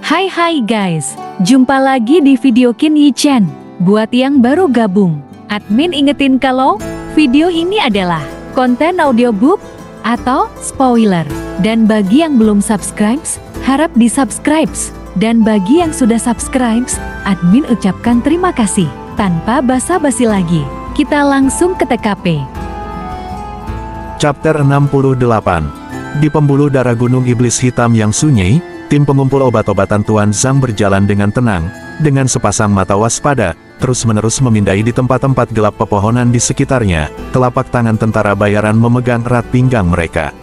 Hai guys, jumpa lagi di video Qin Yi Chen. Buat yang baru gabung, admin ingetin kalau video ini adalah konten audiobook atau spoiler. Dan bagi yang belum subscribe, harap di-subscribe. Dan bagi yang sudah subscribe, admin ucapkan terima kasih. Tanpa basa-basi lagi, kita langsung ke TKP. Chapter 68. Di pembuluh darah Gunung Iblis Hitam yang sunyi, tim pengumpul obat-obatan Tuan Zhang berjalan dengan tenang, dengan sepasang mata waspada, terus-menerus memindai di tempat-tempat gelap pepohonan di sekitarnya. Telapak tangan tentara bayaran memegang erat pinggang mereka.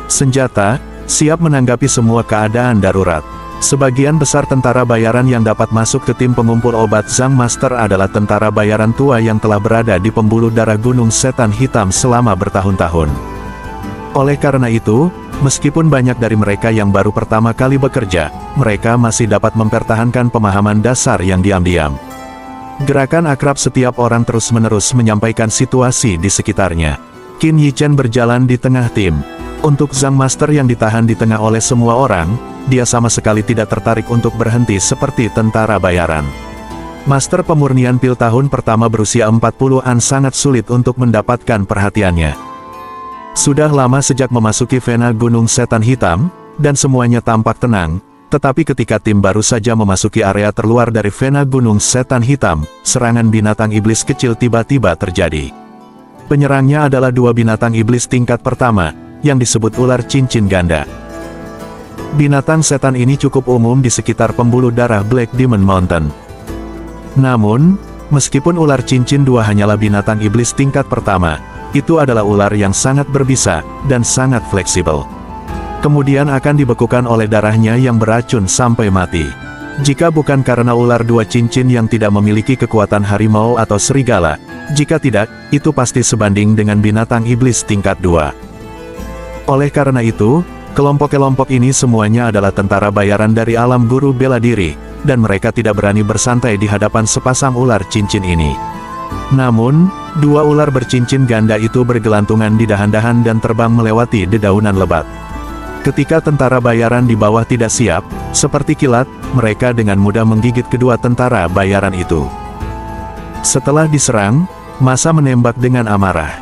Senjata, siap menanggapi semua keadaan darurat. Sebagian besar tentara bayaran yang dapat masuk ke tim pengumpul obat Zhang Master adalah tentara bayaran tua yang telah berada di pembuluh darah Gunung Setan Hitam selama bertahun-tahun. Oleh karena itu, meskipun banyak dari mereka yang baru pertama kali bekerja, mereka masih dapat mempertahankan pemahaman dasar yang diam-diam. Gerakan akrab setiap orang terus-menerus menyampaikan situasi di sekitarnya. Qin Yi Chen berjalan di tengah tim. Untuk Zhang Master yang ditahan di tengah oleh semua orang, dia sama sekali tidak tertarik untuk berhenti seperti tentara bayaran. Master pemurnian pil tahun pertama berusia 40-an sangat sulit untuk mendapatkan perhatiannya. Sudah lama sejak memasuki vena Gunung Setan Hitam, dan semuanya tampak tenang, tetapi ketika tim baru saja memasuki area terluar dari vena Gunung Setan Hitam, serangan binatang iblis kecil tiba-tiba terjadi. Penyerangnya adalah dua binatang iblis tingkat pertama, yang disebut ular cincin ganda. Binatang setan ini cukup umum di sekitar pembuluh darah Black Demon Mountain. Namun, meskipun ular cincin dua hanyalah binatang iblis tingkat pertama, itu adalah ular yang sangat berbisa, dan sangat fleksibel. Kemudian akan dibekukan oleh darahnya yang beracun sampai mati. Jika bukan karena ular dua cincin yang tidak memiliki kekuatan harimau atau serigala, jika tidak, itu pasti sebanding dengan binatang iblis tingkat 2. Oleh karena itu, kelompok-kelompok ini semuanya adalah tentara bayaran dari alam guru bela diri, dan mereka tidak berani bersantai di hadapan sepasang ular cincin ini. Namun, dua ular bercincin ganda itu bergelantungan di dahan-dahan dan terbang melewati dedaunan lebat. Ketika tentara bayaran di bawah tidak siap, seperti kilat, mereka dengan mudah menggigit kedua tentara bayaran itu. Setelah diserang, massa menembak dengan amarah.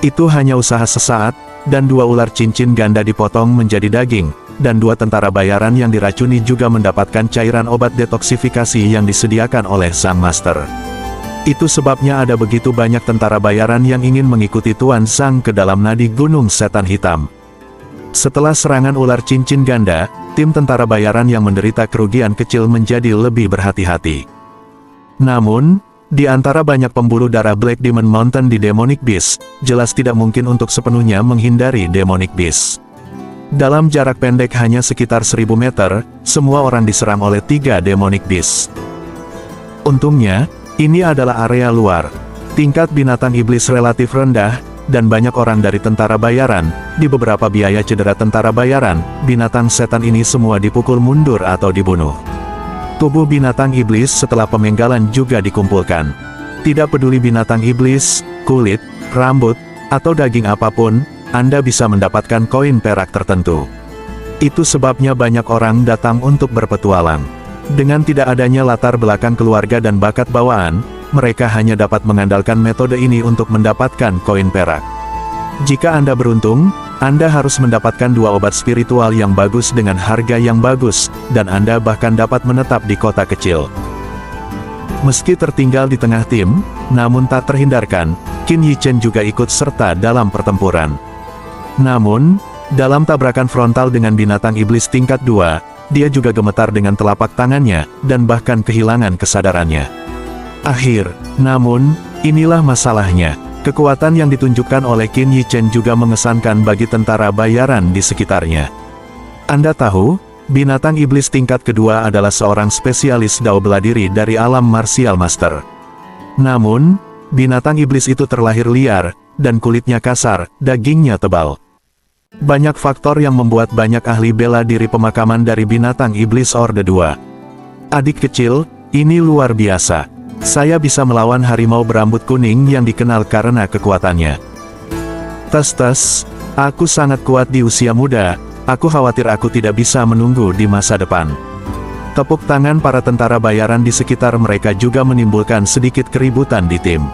Itu hanya usaha sesaat, dan dua ular cincin ganda dipotong menjadi daging, dan dua tentara bayaran yang diracuni juga mendapatkan cairan obat detoksifikasi yang disediakan oleh Zhang Master. Itu sebabnya ada begitu banyak tentara bayaran yang ingin mengikuti Tuan Zhang ke dalam nadi Gunung Setan Hitam. Setelah serangan ular cincin ganda, tim tentara bayaran yang menderita kerugian kecil menjadi lebih berhati-hati. Namun, di antara banyak pembuluh darah Black Demon Mountain di Demonic Beast, jelas tidak mungkin untuk sepenuhnya menghindari Demonic Beast. Dalam jarak pendek hanya sekitar 1000 meter, semua orang diserang oleh 3 Demonic Beast. Untungnya, ini adalah area luar. Tingkat binatang iblis relatif rendah, dan banyak orang dari tentara bayaran. Di beberapa biaya cedera tentara bayaran, binatang setan ini semua dipukul mundur atau dibunuh. Tubuh binatang iblis setelah pemenggalan juga dikumpulkan. Tidak peduli binatang iblis, kulit, rambut, atau daging apapun, Anda bisa mendapatkan koin perak tertentu. Itu sebabnya banyak orang datang untuk berpetualang. Dengan tidak adanya latar belakang keluarga dan bakat bawaan, mereka hanya dapat mengandalkan metode ini untuk mendapatkan koin perak. Jika Anda beruntung, Anda harus mendapatkan dua obat spiritual yang bagus dengan harga yang bagus, dan Anda bahkan dapat menetap di kota kecil. Meski tertinggal di tengah tim, namun tak terhindarkan, Qin Yi Chen juga ikut serta dalam pertempuran. Namun, dalam tabrakan frontal dengan binatang iblis tingkat 2, dia juga gemetar dengan telapak tangannya, dan bahkan kehilangan kesadarannya. Namun, inilah masalahnya. Kekuatan yang ditunjukkan oleh Qin Yi Chen juga mengesankan bagi tentara bayaran di sekitarnya. Anda tahu, binatang iblis tingkat kedua adalah seorang spesialis dao bela diri dari alam martial master. Namun, binatang iblis itu terlahir liar, dan kulitnya kasar, dagingnya tebal. Banyak faktor yang membuat banyak ahli bela diri pemakaman dari binatang iblis Orde 2. Adik kecil, ini luar biasa. Saya bisa melawan harimau berambut kuning yang dikenal karena kekuatannya. Tes, aku sangat kuat di usia muda, aku khawatir aku tidak bisa menunggu di masa depan. Tepuk tangan para tentara bayaran di sekitar mereka juga menimbulkan sedikit keributan di tim.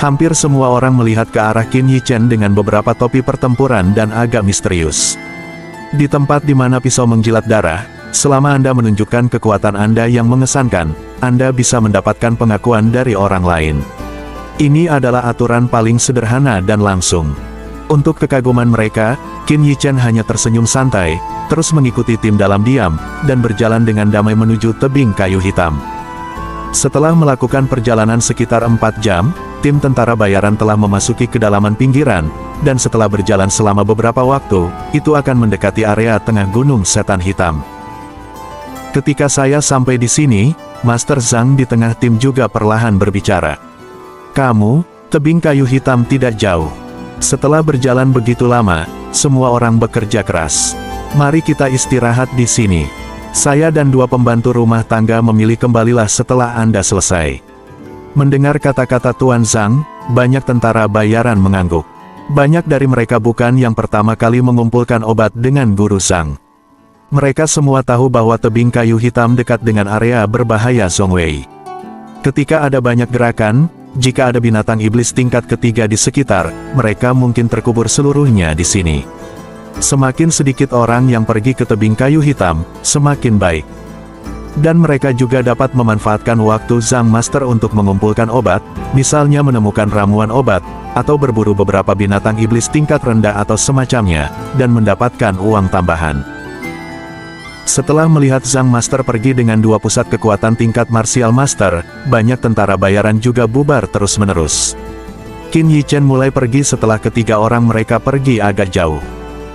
Hampir semua orang melihat ke arah Qin Yichen dengan beberapa topi pertempuran dan agak misterius. Di tempat di mana pisau menjilat darah, selama Anda menunjukkan kekuatan Anda yang mengesankan, Anda bisa mendapatkan pengakuan dari orang lain. Ini adalah aturan paling sederhana dan langsung. Untuk kekaguman mereka, Qin Yichen hanya tersenyum santai, terus mengikuti tim dalam diam, dan berjalan dengan damai menuju tebing kayu hitam. Setelah melakukan perjalanan sekitar 4 jam, tim tentara bayaran telah memasuki kedalaman pinggiran, dan setelah berjalan selama beberapa waktu, itu akan mendekati area tengah gunung setan hitam. Ketika saya sampai di sini, Master Zhang di tengah tim juga perlahan berbicara. "Kamu, tebing kayu hitam tidak jauh." Setelah berjalan begitu lama, semua orang bekerja keras. "Mari kita istirahat di sini. Saya dan 2 pembantu rumah tangga memilih kembalilah setelah Anda selesai." Mendengar kata-kata Tuan Zhang, banyak tentara bayaran mengangguk. Banyak dari mereka bukan yang pertama kali mengumpulkan obat dengan Guru Zhang. Mereka semua tahu bahwa tebing kayu hitam dekat dengan area berbahaya Zhongwei. Ketika ada banyak gerakan, jika ada binatang iblis tingkat ketiga di sekitar, mereka mungkin terkubur seluruhnya di sini. Semakin sedikit orang yang pergi ke tebing kayu hitam, semakin baik. Dan mereka juga dapat memanfaatkan waktu Zhang Master untuk mengumpulkan obat, misalnya menemukan ramuan obat, atau berburu beberapa binatang iblis tingkat rendah atau semacamnya, dan mendapatkan uang tambahan. Setelah melihat Zhang Master pergi dengan 2 pusat kekuatan tingkat Martial Master, banyak tentara bayaran juga bubar terus-menerus. Qin Yichen mulai pergi setelah ketiga orang mereka pergi agak jauh.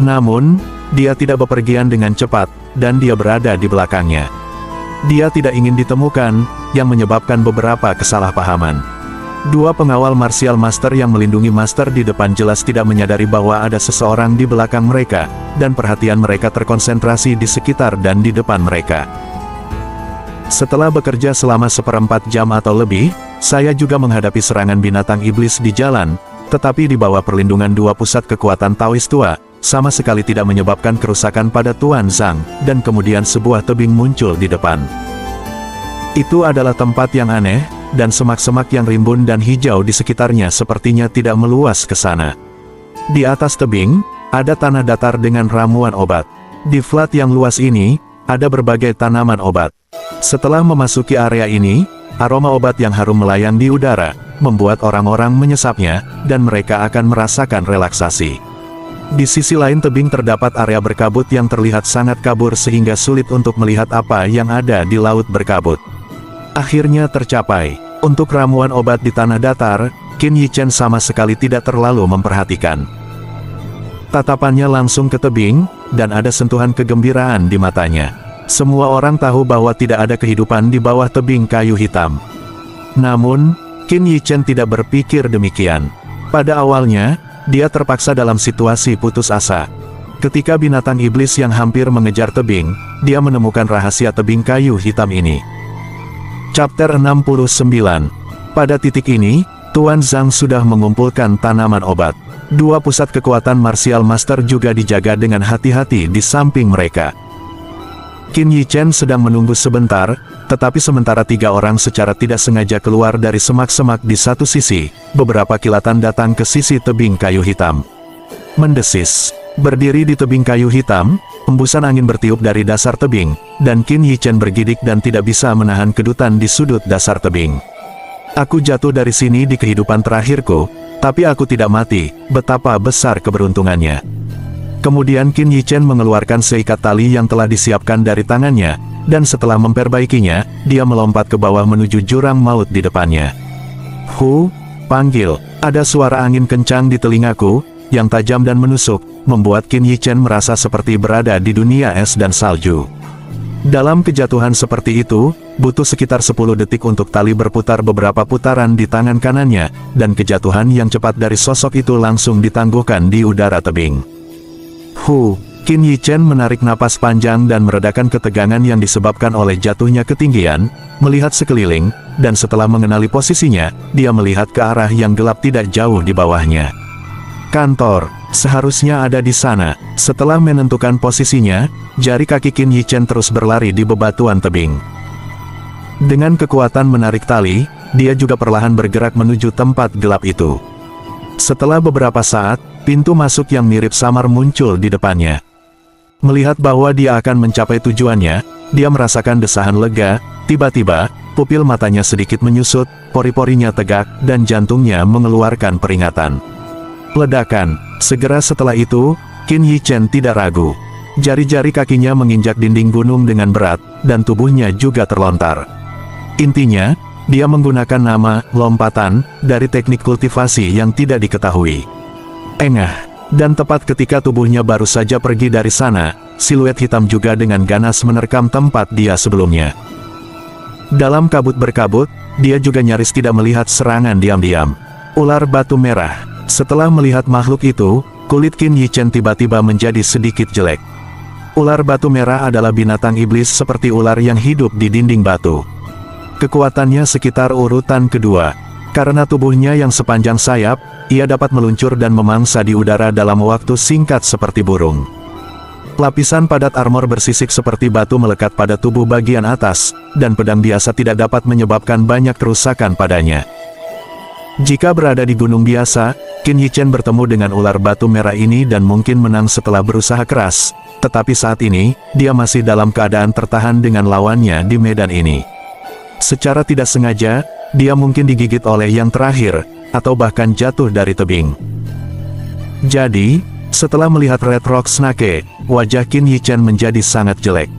Namun, dia tidak bepergian dengan cepat, dan dia berada di belakangnya. Dia tidak ingin ditemukan, yang menyebabkan beberapa kesalahpahaman. 2 pengawal Martial Master yang melindungi Master di depan jelas tidak menyadari bahwa ada seseorang di belakang mereka, dan perhatian mereka terkonsentrasi di sekitar dan di depan mereka. Setelah bekerja selama 1/4 jam atau lebih, saya juga menghadapi serangan binatang iblis di jalan, tetapi di bawah perlindungan 2 pusat kekuatan Taois tua, sama sekali tidak menyebabkan kerusakan pada Tuan Zhang, dan kemudian sebuah tebing muncul di depan. Itu adalah tempat yang aneh, dan semak-semak yang rimbun dan hijau di sekitarnya sepertinya tidak meluas ke sana. Di atas tebing, ada tanah datar dengan ramuan obat. Di flat yang luas ini, ada berbagai tanaman obat. Setelah memasuki area ini, aroma obat yang harum melayang di udara, membuat orang-orang menyesapnya, dan mereka akan merasakan relaksasi. Di sisi lain tebing terdapat area berkabut yang terlihat sangat kabur sehingga sulit untuk melihat apa yang ada di laut berkabut. Akhirnya tercapai. Untuk ramuan obat di tanah datar, Qin Yichen sama sekali tidak terlalu memperhatikan. Tatapannya langsung ke tebing, dan ada sentuhan kegembiraan di matanya. Semua orang tahu bahwa tidak ada kehidupan di bawah tebing kayu hitam. Namun, Qin Yichen tidak berpikir demikian. Pada awalnya, dia terpaksa dalam situasi putus asa. Ketika binatang iblis yang hampir mengejar tebing, dia menemukan rahasia tebing kayu hitam ini. Chapter 69. Pada titik ini, Tuan Zhang sudah mengumpulkan tanaman obat. 2 pusat kekuatan Martial Master juga dijaga dengan hati-hati di samping mereka. Qin Yichen sedang menunggu sebentar, tetapi sementara 3 orang secara tidak sengaja keluar dari semak-semak di satu sisi, beberapa kilatan datang ke sisi tebing kayu hitam. Mendesis. Berdiri di tebing kayu hitam, hembusan angin bertiup dari dasar tebing, dan Qin Yichen bergidik dan tidak bisa menahan kedutan di sudut dasar tebing. "Aku jatuh dari sini di kehidupan terakhirku, tapi aku tidak mati, betapa besar keberuntungannya." Kemudian Qin Yichen mengeluarkan seikat tali yang telah disiapkan dari tangannya, dan setelah memperbaikinya, dia melompat ke bawah menuju jurang maut di depannya. "Hu," panggil. Ada suara angin kencang di telingaku, yang tajam dan menusuk, membuat Qin Yichen merasa seperti berada di dunia es dan salju. Dalam kejatuhan seperti itu, butuh sekitar 10 detik untuk tali berputar beberapa putaran di tangan kanannya, dan kejatuhan yang cepat dari sosok itu langsung ditangguhkan di udara tebing. Qin Yichen menarik napas panjang dan meredakan ketegangan yang disebabkan oleh jatuhnya ketinggian, melihat sekeliling, dan setelah mengenali posisinya, dia melihat ke arah yang gelap tidak jauh di bawahnya. Kantor. Seharusnya ada di sana. Setelah menentukan posisinya, jari kaki Qin Yichen terus berlari di bebatuan tebing. Dengan kekuatan menarik tali, dia juga perlahan bergerak menuju tempat gelap itu. Setelah beberapa saat, pintu masuk yang mirip samar muncul di depannya. Melihat bahwa dia akan mencapai tujuannya, dia merasakan desahan lega. Tiba-tiba, pupil matanya sedikit menyusut, pori-porinya tegak, dan jantungnya mengeluarkan peringatan. Ledakan. Segera setelah itu, Qin Yichen tidak ragu. Jari-jari kakinya menginjak dinding gunung dengan berat, dan tubuhnya juga terlontar. Intinya, dia menggunakan nama lompatan dari teknik kultivasi yang tidak diketahui. Engah. Dan tepat ketika tubuhnya baru saja pergi dari sana, siluet hitam juga dengan ganas menerkam tempat dia sebelumnya. Dalam kabut berkabut, dia juga nyaris tidak melihat serangan diam-diam. Ular batu merah. Setelah melihat makhluk itu, kulit Qin Yichen tiba-tiba menjadi sedikit jelek. Ular batu merah adalah binatang iblis seperti ular yang hidup di dinding batu. Kekuatannya sekitar urutan kedua. Karena tubuhnya yang sepanjang sayap, ia dapat meluncur dan memangsa di udara dalam waktu singkat seperti burung. Lapisan padat armor bersisik seperti batu melekat pada tubuh bagian atas, dan pedang biasa tidak dapat menyebabkan banyak kerusakan padanya. Jika berada di gunung biasa, Qin Yichen bertemu dengan ular batu merah ini dan mungkin menang setelah berusaha keras, tetapi saat ini, dia masih dalam keadaan tertahan dengan lawannya di medan ini. Secara tidak sengaja, dia mungkin digigit oleh yang terakhir, atau bahkan jatuh dari tebing. Jadi, setelah melihat Red Rock Snake, wajah Qin Yichen menjadi sangat jelek.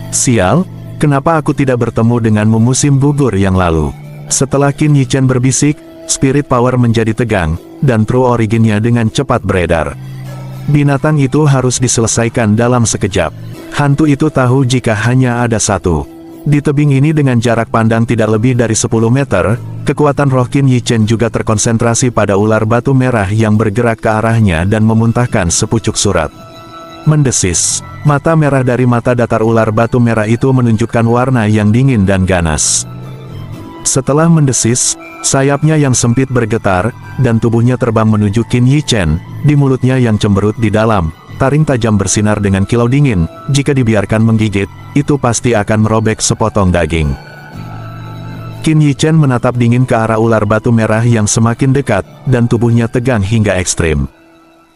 Sial, kenapa aku tidak bertemu denganmu musim gugur yang lalu? Setelah Qin Yichen berbisik, spirit power menjadi tegang, dan true originnya dengan cepat beredar. Binatang itu harus diselesaikan dalam sekejap. Hantu itu tahu jika hanya ada satu. Di tebing ini dengan jarak pandang tidak lebih dari 10 meter, kekuatan roh Qin Yichen juga terkonsentrasi pada ular batu merah yang bergerak ke arahnya dan memuntahkan sepucuk surat. Mendesis. Mata merah dari mata datar ular batu merah itu menunjukkan warna yang dingin dan ganas. Setelah mendesis, sayapnya yang sempit bergetar, dan tubuhnya terbang menuju Qin Yichen. Di mulutnya yang cemberut di dalam, taring tajam bersinar dengan kilau dingin. Jika dibiarkan menggigit, itu pasti akan merobek sepotong daging. Qin Yichen menatap dingin ke arah ular batu merah yang semakin dekat, dan tubuhnya tegang hingga ekstrim.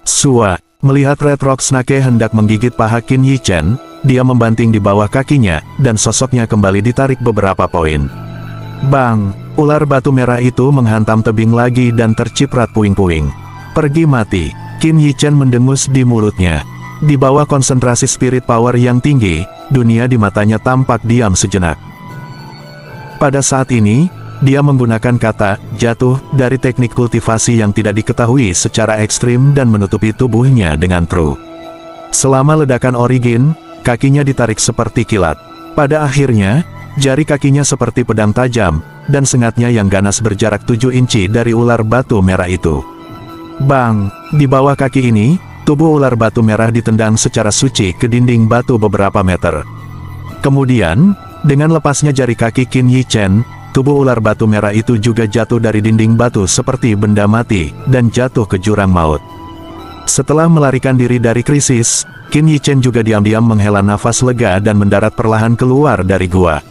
Sua, melihat Red Rock Snake hendak menggigit paha Qin Yichen, dia membanting di bawah kakinya, dan sosoknya kembali ditarik beberapa poin. Bang! Ular batu merah itu menghantam tebing lagi dan terciprat puing-puing. Pergi mati. Qin Yichen mendengus di mulutnya. Di bawah konsentrasi spirit power yang tinggi, dunia di matanya tampak diam sejenak. Pada saat ini, dia menggunakan kata jatuh dari teknik kultivasi yang tidak diketahui secara ekstrim dan menutupi tubuhnya dengan true. Selama ledakan origin, kakinya ditarik seperti kilat. Pada akhirnya, jari kakinya seperti pedang tajam, dan sengatnya yang ganas berjarak 7 inci dari ular batu merah itu. Bang! Di bawah kaki ini, tubuh ular batu merah ditendang secara suci ke dinding batu beberapa meter. Kemudian, dengan lepasnya jari kaki Qin Yichen, tubuh ular batu merah itu juga jatuh dari dinding batu seperti benda mati, dan jatuh ke jurang maut. Setelah melarikan diri dari krisis, Qin Yichen juga diam-diam menghela nafas lega dan mendarat perlahan keluar dari gua.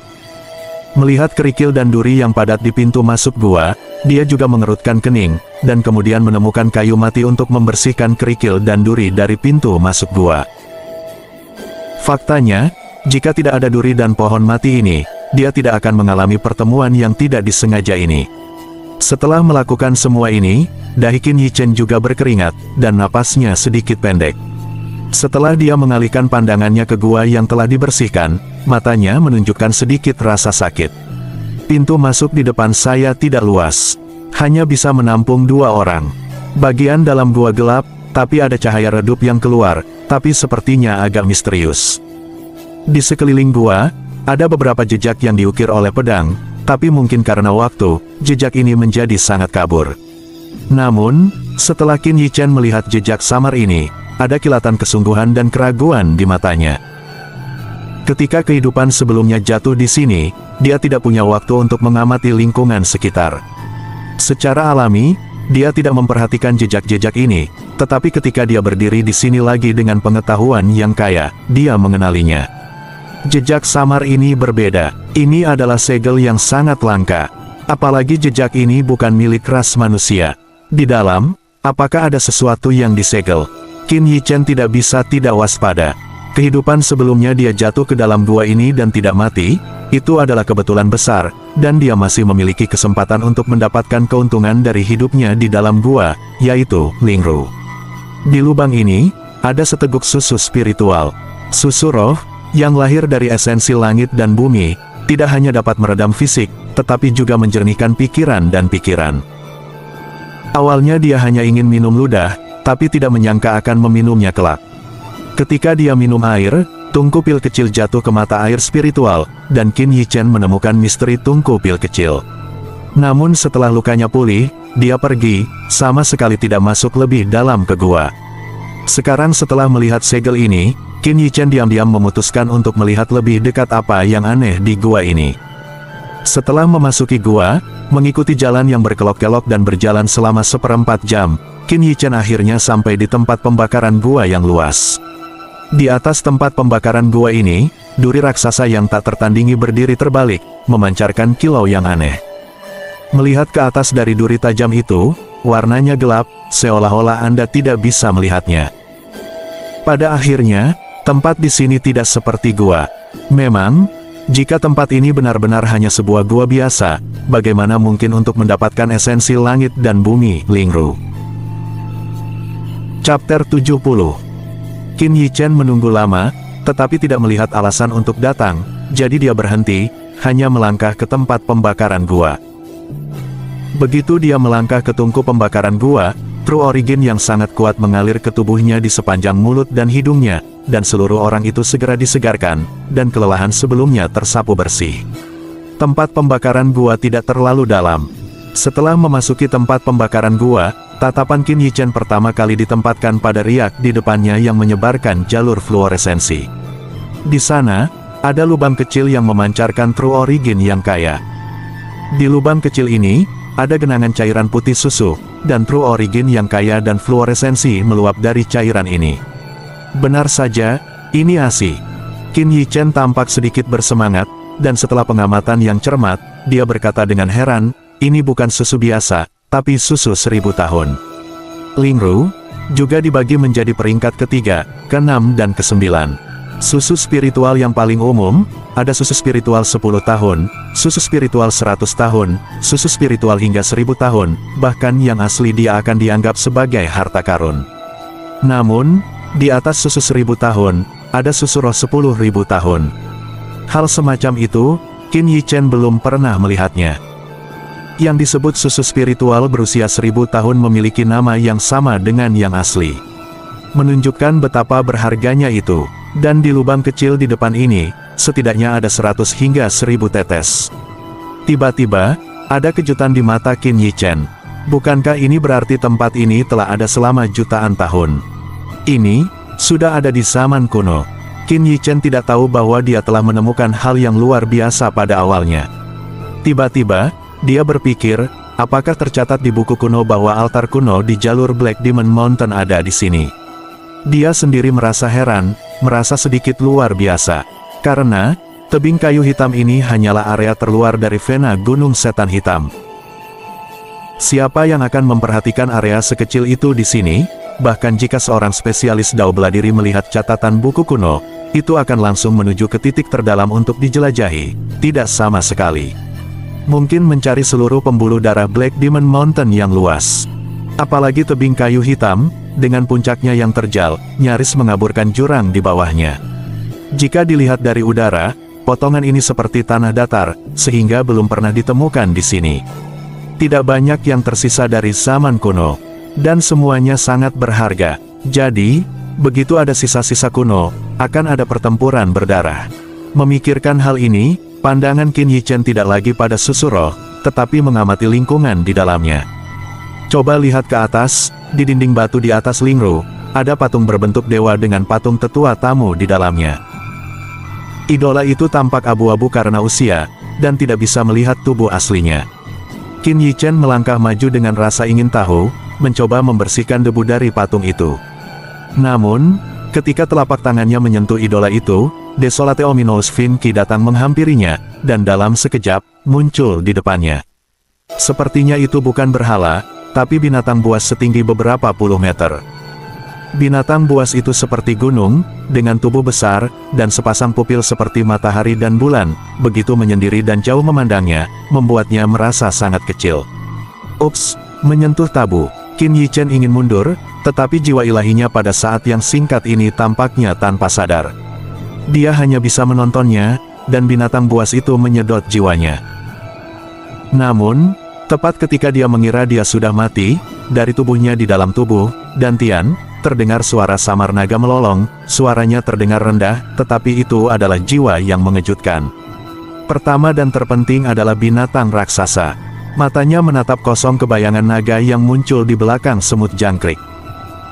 Melihat kerikil dan duri yang padat di pintu masuk gua, dia juga mengerutkan kening, dan kemudian menemukan kayu mati untuk membersihkan kerikil dan duri dari pintu masuk gua. Faktanya, jika tidak ada duri dan pohon mati ini, dia tidak akan mengalami pertemuan yang tidak disengaja ini. Setelah melakukan semua ini, dahi Qin Yichen juga berkeringat, dan napasnya sedikit pendek. Setelah dia mengalihkan pandangannya ke gua yang telah dibersihkan, matanya menunjukkan sedikit rasa sakit. Pintu masuk di depan saya tidak luas. Hanya bisa menampung 2 orang. Bagian dalam gua gelap, tapi ada cahaya redup yang keluar, tapi sepertinya agak misterius. Di sekeliling gua, ada beberapa jejak yang diukir oleh pedang, tapi mungkin karena waktu, jejak ini menjadi sangat kabur. Namun, setelah Qin Yichen melihat jejak samar ini, ada kilatan kesungguhan dan keraguan di matanya. Ketika kehidupan sebelumnya jatuh di sini, dia tidak punya waktu untuk mengamati lingkungan sekitar. Secara alami, dia tidak memperhatikan jejak-jejak ini, Tetapi ketika dia berdiri di sini lagi dengan pengetahuan yang kaya, dia mengenalinya. Jejak samar ini berbeda. Ini adalah segel yang sangat langka. Apalagi jejak ini bukan milik ras manusia. Di dalam, apakah ada sesuatu yang disegel? Qin Yichen tidak bisa tidak waspada. Kehidupan sebelumnya dia jatuh ke dalam gua ini dan tidak mati, itu adalah kebetulan besar, dan dia masih memiliki kesempatan untuk mendapatkan keuntungan dari hidupnya di dalam gua, yaitu Lingru. Di lubang ini, ada seteguk susu spiritual. Susu roh, yang lahir dari esensi langit dan bumi, tidak hanya dapat meredam fisik, tetapi juga menjernihkan pikiran dan pikiran. Awalnya dia hanya ingin minum ludah, tapi tidak menyangka akan meminumnya kelak. Ketika dia minum air, tungku pil kecil jatuh ke mata air spiritual, dan Qin Yichen menemukan misteri tungku pil kecil. Namun setelah lukanya pulih, dia pergi, sama sekali tidak masuk lebih dalam ke gua. Sekarang setelah melihat segel ini, Qin Yichen diam-diam memutuskan untuk melihat lebih dekat apa yang aneh di gua ini. Setelah memasuki gua, mengikuti jalan yang berkelok-kelok dan berjalan selama 1/4 jam, Qin Yichen akhirnya sampai di tempat pembakaran gua yang luas. Di atas tempat pembakaran gua ini, duri raksasa yang tak tertandingi berdiri terbalik, memancarkan kilau yang aneh. Melihat ke atas dari duri tajam itu, warnanya gelap, seolah-olah Anda tidak bisa melihatnya. Pada akhirnya, tempat di sini tidak seperti gua. Memang, jika tempat ini benar-benar hanya sebuah gua biasa, bagaimana mungkin untuk mendapatkan esensi langit dan bumi, Lingru? Chapter 70. Qin Yichen menunggu lama, tetapi tidak melihat alasan untuk datang, jadi dia berhenti, hanya melangkah ke tempat pembakaran gua. Begitu dia melangkah ke tungku pembakaran gua, True Origin yang sangat kuat mengalir ke tubuhnya di sepanjang mulut dan hidungnya, dan seluruh orang itu segera disegarkan, dan kelelahan sebelumnya tersapu bersih. Tempat pembakaran gua tidak terlalu dalam. Setelah memasuki tempat pembakaran gua, tatapan Qin Yichen pertama kali ditempatkan pada riak di depannya yang menyebarkan jalur fluoresensi. Di sana, ada lubang kecil yang memancarkan True Origin yang kaya. Di lubang kecil ini, ada genangan cairan putih susu, dan True Origin yang kaya dan fluoresensi meluap dari cairan ini. Benar saja, ini ASI. Qin Yichen tampak sedikit bersemangat, dan setelah pengamatan yang cermat, dia berkata dengan heran, ini bukan susu biasa, tapi susu 1000 tahun. Lingru juga dibagi menjadi peringkat ketiga, ke-6 dan ke-9. Susu spiritual yang paling umum, ada susu spiritual 10 tahun, susu spiritual 100 tahun, susu spiritual hingga 1000 tahun, bahkan yang asli dia akan dianggap sebagai harta karun. Namun, di atas susu 1000 tahun, ada susu roh 10.000 tahun. Hal semacam itu, Qin Yichen belum pernah melihatnya. Yang disebut susu spiritual berusia 1000 tahun memiliki nama yang sama dengan yang asli. Menunjukkan betapa berharganya itu. Dan di lubang kecil di depan ini, setidaknya ada 100 hingga 1000 tetes. Tiba-tiba, ada kejutan di mata Qin Yichen. Bukankah ini berarti tempat ini telah ada selama jutaan tahun? Ini, sudah ada di zaman kuno. Qin Yichen tidak tahu bahwa dia telah menemukan hal yang luar biasa pada awalnya. Tiba-tiba, dia berpikir, apakah tercatat di buku kuno bahwa altar kuno di jalur Black Demon Mountain ada di sini? Dia sendiri merasa heran, merasa sedikit luar biasa. Karena, tebing kayu hitam ini hanyalah area terluar dari vena Gunung Setan Hitam. Siapa yang akan memperhatikan area sekecil itu di sini? Bahkan jika seorang spesialis Dao bela diri melihat catatan buku kuno, itu akan langsung menuju ke titik terdalam untuk dijelajahi. Tidak sama sekali. Mungkin mencari seluruh pembuluh darah Black Demon Mountain yang luas. Apalagi tebing kayu hitam, dengan puncaknya yang terjal, nyaris mengaburkan jurang di bawahnya. Jika dilihat dari udara, potongan ini seperti tanah datar, sehingga belum pernah ditemukan di sini. Tidak banyak yang tersisa dari zaman kuno, dan semuanya sangat berharga. Jadi, begitu ada sisa-sisa kuno, akan ada pertempuran berdarah. Memikirkan hal ini, pandangan Qin Yichen tidak lagi pada susu roh, tetapi mengamati lingkungan di dalamnya. Coba lihat ke atas, di dinding batu di atas Lingru, ada patung berbentuk dewa dengan patung tetua tamu di dalamnya. Idola itu tampak abu-abu karena usia, dan tidak bisa melihat tubuh aslinya. Qin Yichen melangkah maju dengan rasa ingin tahu, mencoba membersihkan debu dari patung itu. Namun, ketika telapak tangannya menyentuh idola itu, Desolate Ominous Vinci datang menghampirinya, dan dalam sekejap, muncul di depannya. Sepertinya itu bukan berhala, tapi binatang buas setinggi beberapa puluh meter. Binatang buas itu seperti gunung, dengan tubuh besar, dan sepasang pupil seperti matahari dan bulan, begitu menyendiri dan jauh memandangnya, membuatnya merasa sangat kecil. Ups, menyentuh tabu. Qin Yichen ingin mundur, tetapi jiwa ilahinya pada saat yang singkat ini tampaknya tanpa sadar. Dia hanya bisa menontonnya, dan binatang buas itu menyedot jiwanya. Namun, tepat ketika dia mengira dia sudah mati, dari tubuhnya di dalam tubuh, Dantian, terdengar suara samar naga melolong, suaranya terdengar rendah, tetapi itu adalah jiwa yang mengejutkan. Pertama dan terpenting adalah binatang raksasa. Matanya menatap kosong ke bayangan naga yang muncul di belakang semut jangkrik.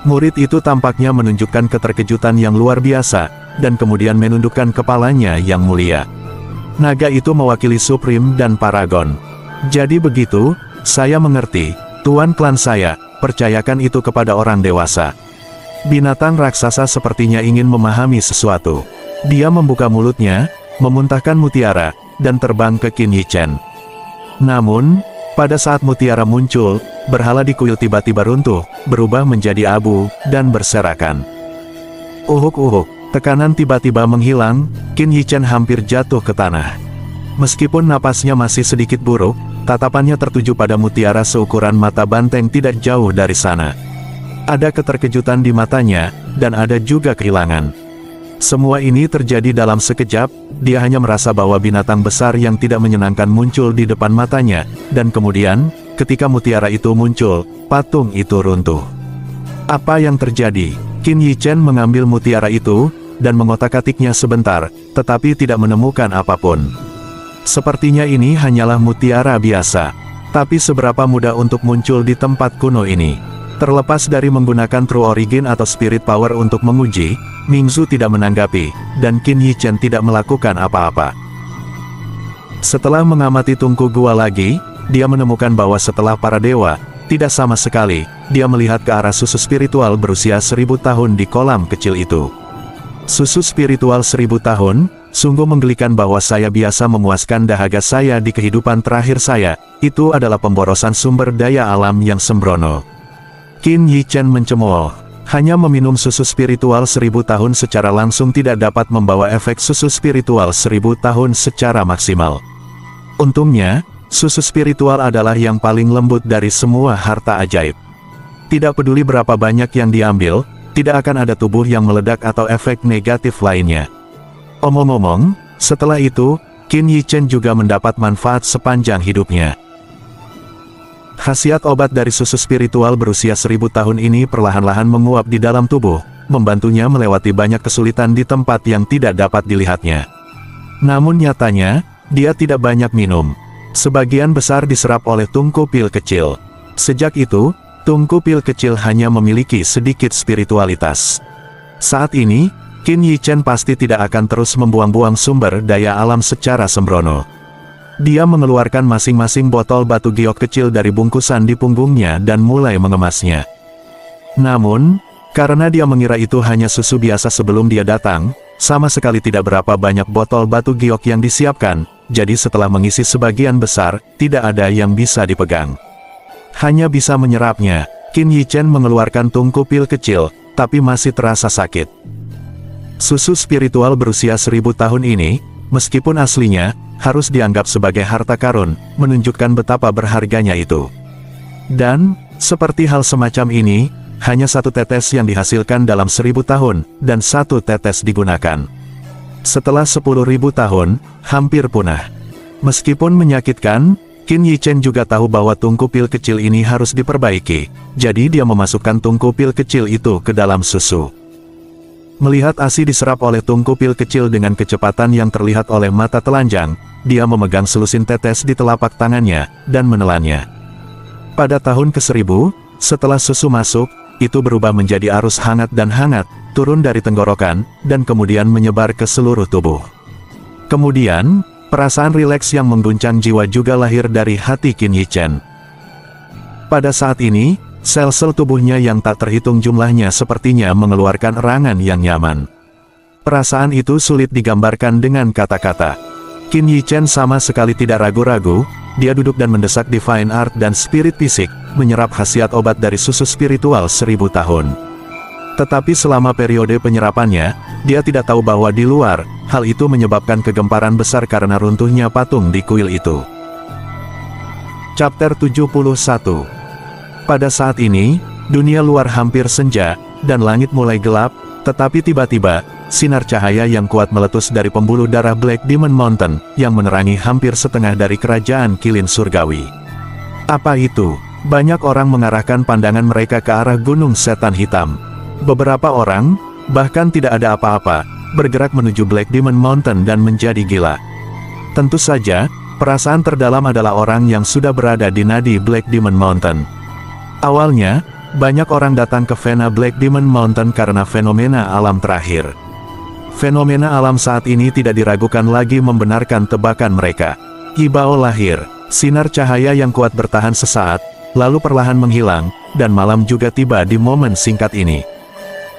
Murid itu tampaknya menunjukkan keterkejutan yang luar biasa, dan kemudian menundukkan kepalanya yang mulia. Naga itu mewakili Supreme dan Paragon. Jadi begitu, saya mengerti, Tuan klan saya, percayakan itu kepada orang dewasa. Binatang raksasa sepertinya ingin memahami sesuatu. Dia membuka mulutnya, memuntahkan mutiara, dan terbang ke Qin Yichen. Namun, pada saat mutiara muncul, berhala di kuil tiba-tiba runtuh, berubah menjadi abu, dan berserakan. Uhuk-uhuk, tekanan tiba-tiba menghilang, Qin Yichen hampir jatuh ke tanah. Meskipun napasnya masih sedikit buruk, tatapannya tertuju pada mutiara seukuran mata banteng tidak jauh dari sana. Ada keterkejutan di matanya, dan ada juga kehilangan. Semua ini terjadi dalam sekejap, dia hanya merasa bahwa binatang besar yang tidak menyenangkan muncul di depan matanya, dan kemudian, ketika mutiara itu muncul, patung itu runtuh. Apa yang terjadi? Qin Yichen mengambil mutiara itu, dan mengotak-atiknya sebentar, tetapi tidak menemukan apapun. Sepertinya ini hanyalah mutiara biasa. Tapi seberapa mudah untuk muncul di tempat kuno ini? Terlepas dari menggunakan True Origin atau Spirit Power untuk menguji, Mingzu tidak menanggapi, dan Qin Yichen tidak melakukan apa-apa. Setelah mengamati tungku gua lagi, dia menemukan bahwa setelah para dewa, tidak sama sekali, dia melihat ke arah susu spiritual berusia 1000 tahun di kolam kecil itu. Susu spiritual 1000 tahun, sungguh menggelikan bahwa saya biasa memuaskan dahaga saya di kehidupan terakhir saya, itu adalah pemborosan sumber daya alam yang sembrono. Qin Yichen mencemooh. Hanya meminum susu spiritual 1000 tahun secara langsung tidak dapat membawa efek susu spiritual 1000 tahun secara maksimal. Untungnya, susu spiritual adalah yang paling lembut dari semua harta ajaib. Tidak peduli berapa banyak yang diambil, tidak akan ada tubuh yang meledak atau efek negatif lainnya. Omong-omong, setelah itu, Qin Yichen juga mendapat manfaat sepanjang hidupnya. Khasiat obat dari susu spiritual berusia 1000 tahun ini perlahan-lahan menguap di dalam tubuh, membantunya melewati banyak kesulitan di tempat yang tidak dapat dilihatnya. Namun nyatanya, dia tidak banyak minum. Sebagian besar diserap oleh tungku pil kecil. Sejak itu, tungku pil kecil hanya memiliki sedikit spiritualitas. Saat ini, Qin Yichen pasti tidak akan terus membuang-buang sumber daya alam secara sembrono. Dia mengeluarkan masing-masing botol batu giok kecil dari bungkusan di punggungnya dan mulai mengemasnya. Namun, karena dia mengira itu hanya susu biasa sebelum dia datang, sama sekali tidak berapa banyak botol batu giok yang disiapkan, jadi setelah mengisi sebagian besar, tidak ada yang bisa dipegang. Hanya bisa menyerapnya. Qin Yichen mengeluarkan tungku pil kecil, tapi masih terasa sakit. Susu spiritual berusia 1000 tahun ini, meskipun aslinya, harus dianggap sebagai harta karun, menunjukkan betapa berharganya itu. Dan, seperti hal semacam ini, hanya satu tetes yang dihasilkan dalam 1000 tahun, dan satu tetes digunakan. Setelah 10.000 tahun, hampir punah. Meskipun menyakitkan, Qin Yichen juga tahu bahwa tungku pil kecil ini harus diperbaiki, jadi dia memasukkan tungku pil kecil itu ke dalam susu. Melihat ASI diserap oleh tungku pil kecil dengan kecepatan yang terlihat oleh mata telanjang, dia memegang selusin tetes di telapak tangannya, dan menelannya. Pada tahun ke-1000, setelah susu masuk, itu berubah menjadi arus hangat dan hangat, turun dari tenggorokan, dan kemudian menyebar ke seluruh tubuh. Kemudian, perasaan rileks yang mengguncang jiwa juga lahir dari hati Qin Yichen. Pada saat ini, sel-sel tubuhnya yang tak terhitung jumlahnya sepertinya mengeluarkan erangan yang nyaman. Perasaan itu sulit digambarkan dengan kata-kata. Qin Yichen sama sekali tidak ragu-ragu, dia duduk dan mendesak Divine Art dan Spirit Fisik, menyerap khasiat obat dari susu spiritual 1000 tahun. Tetapi selama periode penyerapannya, dia tidak tahu bahwa di luar, hal itu menyebabkan kegemparan besar karena runtuhnya patung di kuil itu. Chapter 71. Pada saat ini, dunia luar hampir senja, dan langit mulai gelap, tetapi tiba-tiba, sinar cahaya yang kuat meletus dari pembuluh darah Black Demon Mountain, yang menerangi hampir setengah dari kerajaan Qilin Surgawi. Apa itu? Banyak orang mengarahkan pandangan mereka ke arah Gunung Setan Hitam. Beberapa orang, bahkan tidak ada apa-apa, bergerak menuju Black Demon Mountain dan menjadi gila. Tentu saja, perasaan terdalam adalah orang yang sudah berada di nadi Black Demon Mountain. Awalnya, banyak orang datang ke Vena Black Demon Mountain karena fenomena alam terakhir. Fenomena alam saat ini tidak diragukan lagi membenarkan tebakan mereka. Ibao lahir, sinar cahaya yang kuat bertahan sesaat, lalu perlahan menghilang, dan malam juga tiba di momen singkat ini.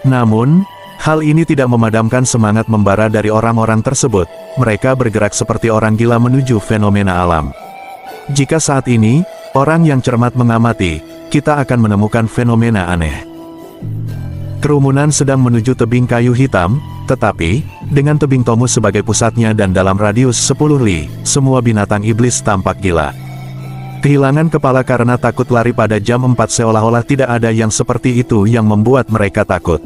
Namun, hal ini tidak memadamkan semangat membara dari orang-orang tersebut, mereka bergerak seperti orang gila menuju fenomena alam. Jika saat ini, orang yang cermat mengamati, kita akan menemukan fenomena aneh. Kerumunan sedang menuju tebing kayu hitam, tetapi, dengan tebing Tomu sebagai pusatnya dan dalam radius 10 li, semua binatang iblis tampak gila. Kehilangan kepala karena takut lari pada jam 4 seolah-olah tidak ada yang seperti itu yang membuat mereka takut.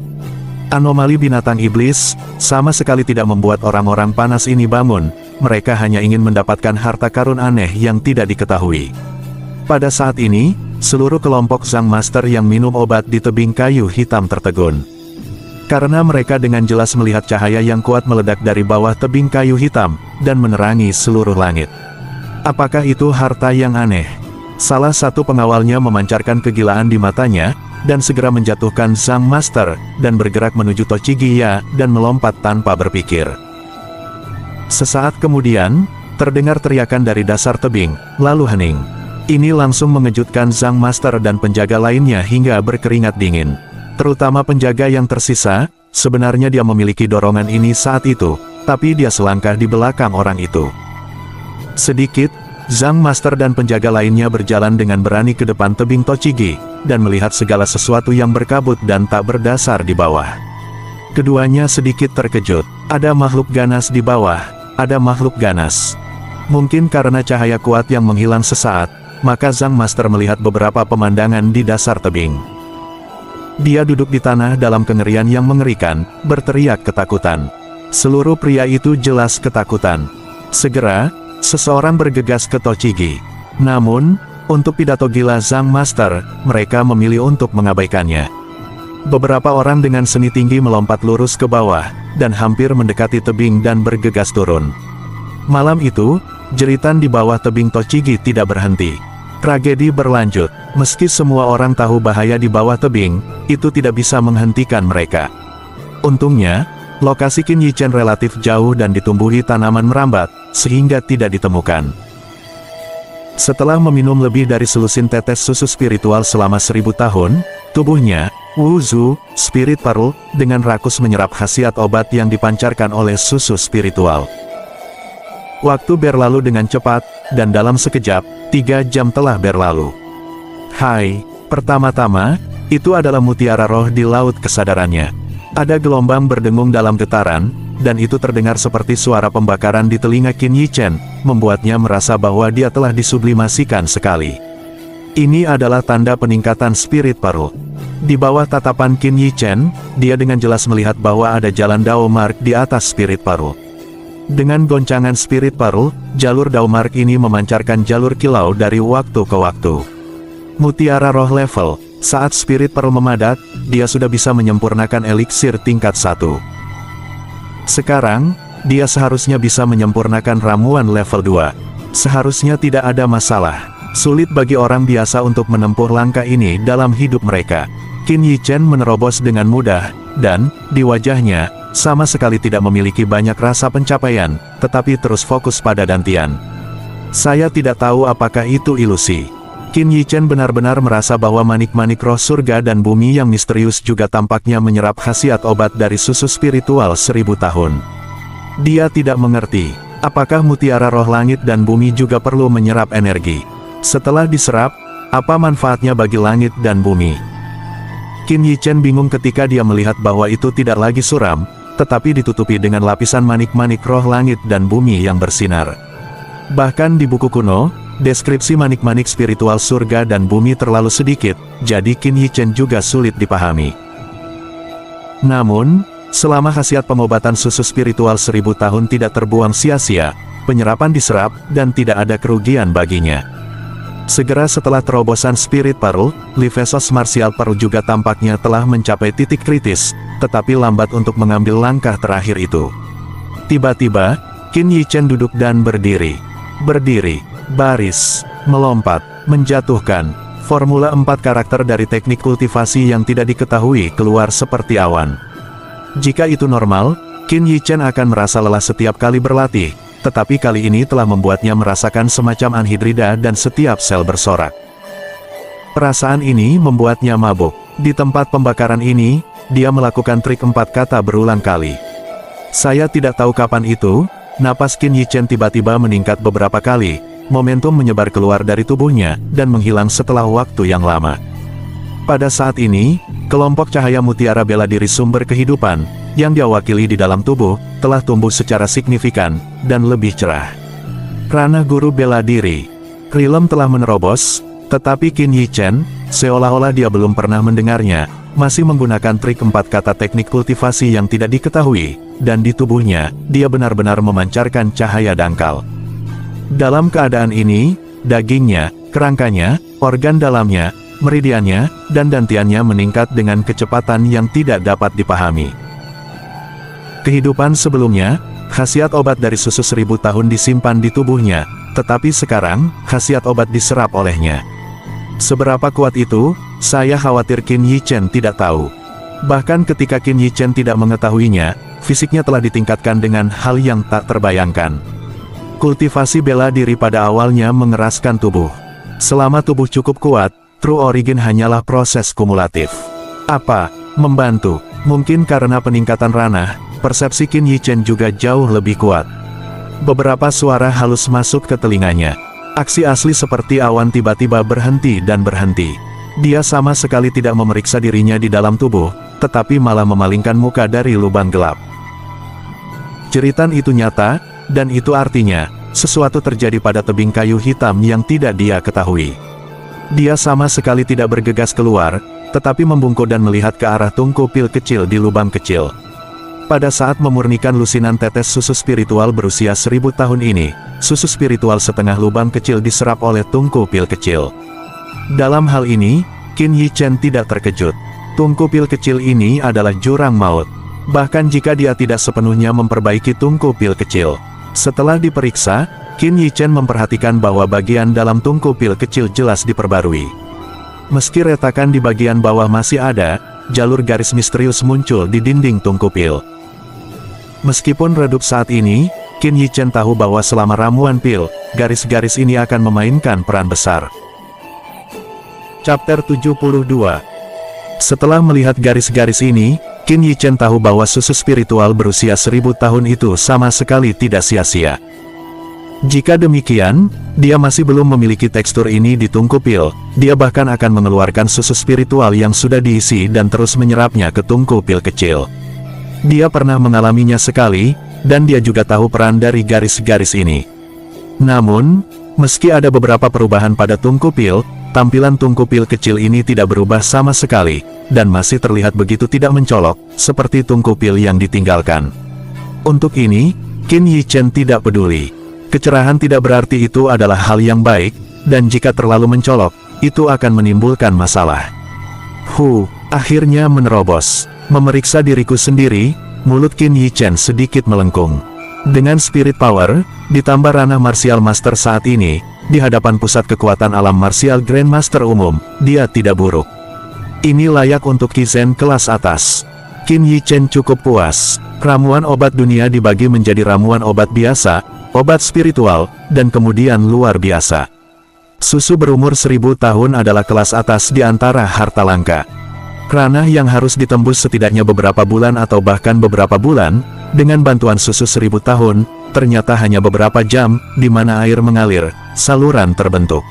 Anomali binatang iblis, sama sekali tidak membuat orang-orang panas ini bangun, mereka hanya ingin mendapatkan harta karun aneh yang tidak diketahui. Pada saat ini, seluruh kelompok Sang Master yang minum obat di tebing kayu hitam tertegun. Karena mereka dengan jelas melihat cahaya yang kuat meledak dari bawah tebing kayu hitam, dan menerangi seluruh langit. Apakah itu harta yang aneh? Salah satu pengawalnya memancarkan kegilaan di matanya, dan segera menjatuhkan Sang Master, dan bergerak menuju Tochigiya, dan melompat tanpa berpikir. Sesaat kemudian, terdengar teriakan dari dasar tebing, lalu hening. Ini langsung mengejutkan Sang Master dan penjaga lainnya hingga berkeringat dingin. Terutama penjaga yang tersisa, sebenarnya dia memiliki dorongan ini saat itu, tapi dia selangkah di belakang orang itu. Sedikit, Sang Master dan penjaga lainnya berjalan dengan berani ke depan tebing Tochigi, dan melihat segala sesuatu yang berkabut dan tak berdasar di bawah. Keduanya sedikit terkejut, ada makhluk ganas di bawah, ada makhluk ganas. Mungkin karena cahaya kuat yang menghilang sesaat, maka Sang Master melihat beberapa pemandangan di dasar tebing. Dia duduk di tanah dalam kengerian yang mengerikan, berteriak ketakutan. Seluruh pria itu jelas ketakutan. Segera, seseorang bergegas ke Tochigi. Namun, untuk pidato gila Sang Master, mereka memilih untuk mengabaikannya. Beberapa orang dengan seni tinggi melompat lurus ke bawah, dan hampir mendekati tebing dan bergegas turun. Malam itu, jeritan di bawah tebing Tochigi tidak berhenti. Tragedi berlanjut, meski semua orang tahu bahaya di bawah tebing, itu tidak bisa menghentikan mereka. Untungnya, lokasi Qin Yichen relatif jauh dan ditumbuhi tanaman merambat, sehingga tidak ditemukan. Setelah meminum lebih dari selusin tetes susu spiritual selama 1000 tahun, tubuhnya, Wuzu, Spirit Pearl, dengan rakus menyerap khasiat obat yang dipancarkan oleh susu spiritual. Waktu berlalu dengan cepat, dan dalam sekejap, 3 jam telah berlalu. Hai, pertama-tama, itu adalah mutiara roh di laut kesadarannya. Ada gelombang berdengung dalam getaran, dan itu terdengar seperti suara pembakaran di telinga Qin Yichen, membuatnya merasa bahwa dia telah disublimasikan sekali. Ini adalah tanda peningkatan Spirit Pearl. Di bawah tatapan Qin Yichen, dia dengan jelas melihat bahwa ada jalan Dao Mark di atas Spirit Pearl. Dengan goncangan Spirit Pearl, jalur Dao Mark ini memancarkan jalur kilau dari waktu ke waktu. Mutiara roh level, saat Spirit Pearl memadat, dia sudah bisa menyempurnakan eliksir tingkat 1. Sekarang, dia seharusnya bisa menyempurnakan ramuan level 2. Seharusnya tidak ada masalah. Sulit bagi orang biasa untuk menempuh langkah ini dalam hidup mereka. Qin Yichen menerobos dengan mudah, dan, di wajahnya, sama sekali tidak memiliki banyak rasa pencapaian, tetapi terus fokus pada dantian. Saya tidak tahu apakah itu ilusi. Qin Yichen benar-benar merasa bahwa manik-manik roh surga dan bumi yang misterius juga tampaknya menyerap khasiat obat dari susu spiritual 1000 tahun. Dia tidak mengerti, apakah mutiara roh langit dan bumi juga perlu menyerap energi. Setelah diserap, apa manfaatnya bagi langit dan bumi? Qin Yichen bingung ketika dia melihat bahwa itu tidak lagi suram, tetapi ditutupi dengan lapisan manik-manik roh langit dan bumi yang bersinar. Bahkan di buku kuno, deskripsi manik-manik spiritual surga dan bumi terlalu sedikit, jadi Qin Yichen juga sulit dipahami. Namun, selama khasiat pengobatan susu spiritual 1000 tahun tidak terbuang sia-sia, penyerapan diserap, dan tidak ada kerugian baginya. Segera setelah terobosan Spirit Pearl, Livesos Martial Pearl juga tampaknya telah mencapai titik kritis, tetapi lambat untuk mengambil langkah terakhir itu. Tiba-tiba, Qin Yichen duduk dan berdiri. Berdiri, baris, melompat, menjatuhkan. Formula 4 karakter dari teknik kultivasi yang tidak diketahui keluar seperti awan. Jika itu normal, Qin Yichen akan merasa lelah setiap kali berlatih, tetapi kali ini telah membuatnya merasakan semacam anhidrida dan setiap sel bersorak. Perasaan ini membuatnya mabuk. Di tempat pembakaran ini, dia melakukan trik 4 kata berulang kali. Saya tidak tahu kapan itu, napas Qin Yichen tiba-tiba meningkat beberapa kali, momentum menyebar keluar dari tubuhnya, dan menghilang setelah waktu yang lama. Pada saat ini, kelompok cahaya mutiara bela diri sumber kehidupan, yang dia wakili di dalam tubuh, telah tumbuh secara signifikan, dan lebih cerah. Ranah guru bela diri. Rilem telah menerobos, tetapi Qin Yichen, seolah-olah dia belum pernah mendengarnya, masih menggunakan trik 4 kata teknik kultivasi yang tidak diketahui, dan di tubuhnya, dia benar-benar memancarkan cahaya dangkal. Dalam keadaan ini, dagingnya, kerangkanya, organ dalamnya, meridiannya, dan dantiannya meningkat dengan kecepatan yang tidak dapat dipahami. Kehidupan sebelumnya, khasiat obat dari susu 1000 tahun disimpan di tubuhnya, tetapi sekarang, khasiat obat diserap olehnya. Seberapa kuat itu, saya khawatir Qin Yichen tidak tahu. Bahkan ketika Qin Yichen tidak mengetahuinya, fisiknya telah ditingkatkan dengan hal yang tak terbayangkan. Kultivasi bela diri pada awalnya mengeraskan tubuh. Selama tubuh cukup kuat, True Origin hanyalah proses kumulatif. Apa? Membantu. Mungkin karena peningkatan ranah, persepsi Qin Yichen juga jauh lebih kuat. Beberapa suara halus masuk ke telinganya. Aksi asli seperti awan tiba-tiba berhenti dan berhenti. Dia sama sekali tidak memeriksa dirinya di dalam tubuh, tetapi malah memalingkan muka dari lubang gelap. Jeritan itu nyata, dan itu artinya, sesuatu terjadi pada tebing kayu hitam yang tidak dia ketahui. Dia sama sekali tidak bergegas keluar, tetapi membungkuk dan melihat ke arah tungku pil kecil di lubang kecil. Pada saat memurnikan lusinan tetes susu spiritual berusia 1000 tahun ini, susu spiritual setengah lubang kecil diserap oleh tungku pil kecil. Dalam hal ini, Qin Yichen tidak terkejut. Tungku pil kecil ini adalah jurang maut. Bahkan jika dia tidak sepenuhnya memperbaiki tungku pil kecil. Setelah diperiksa, Qin Yichen memperhatikan bahwa bagian dalam tungku pil kecil jelas diperbarui. Meski retakan di bagian bawah masih ada, jalur garis misterius muncul di dinding tungku pil. Meskipun redup saat ini, Qin Yichen tahu bahwa selama ramuan pil, garis-garis ini akan memainkan peran besar. Chapter 72. Setelah melihat garis-garis ini, Qin Yichen tahu bahwa susu spiritual berusia 1000 tahun itu sama sekali tidak sia-sia. Jika demikian, dia masih belum memiliki tekstur ini di tungku pil, dia bahkan akan mengeluarkan susu spiritual yang sudah diisi dan terus menyerapnya ke tungku pil kecil. Dia pernah mengalaminya sekali, dan dia juga tahu peran dari garis-garis ini. Namun, meski ada beberapa perubahan pada tungku pil, tampilan tungku pil kecil ini tidak berubah sama sekali, dan masih terlihat begitu tidak mencolok, seperti tungku pil yang ditinggalkan. Untuk ini, Qin Yichen tidak peduli. Kecerahan tidak berarti itu adalah hal yang baik, dan jika terlalu mencolok, itu akan menimbulkan masalah. Akhirnya menerobos. Memeriksa diriku sendiri, mulut Qin Yichen sedikit melengkung. Dengan spirit power, ditambah ranah martial master saat ini, di hadapan pusat kekuatan alam martial Grandmaster umum, dia tidak buruk. Ini layak untuk Kizen kelas atas. Qin Yichen cukup puas. Ramuan obat dunia dibagi menjadi ramuan obat biasa, obat spiritual, dan kemudian luar biasa. Susu berumur 1000 tahun adalah kelas atas di antara harta langka. Ranah yang harus ditembus setidaknya beberapa bulan atau bahkan beberapa bulan, dengan bantuan susu 1000 tahun, ternyata hanya beberapa jam, di mana air mengalir, saluran terbentuk.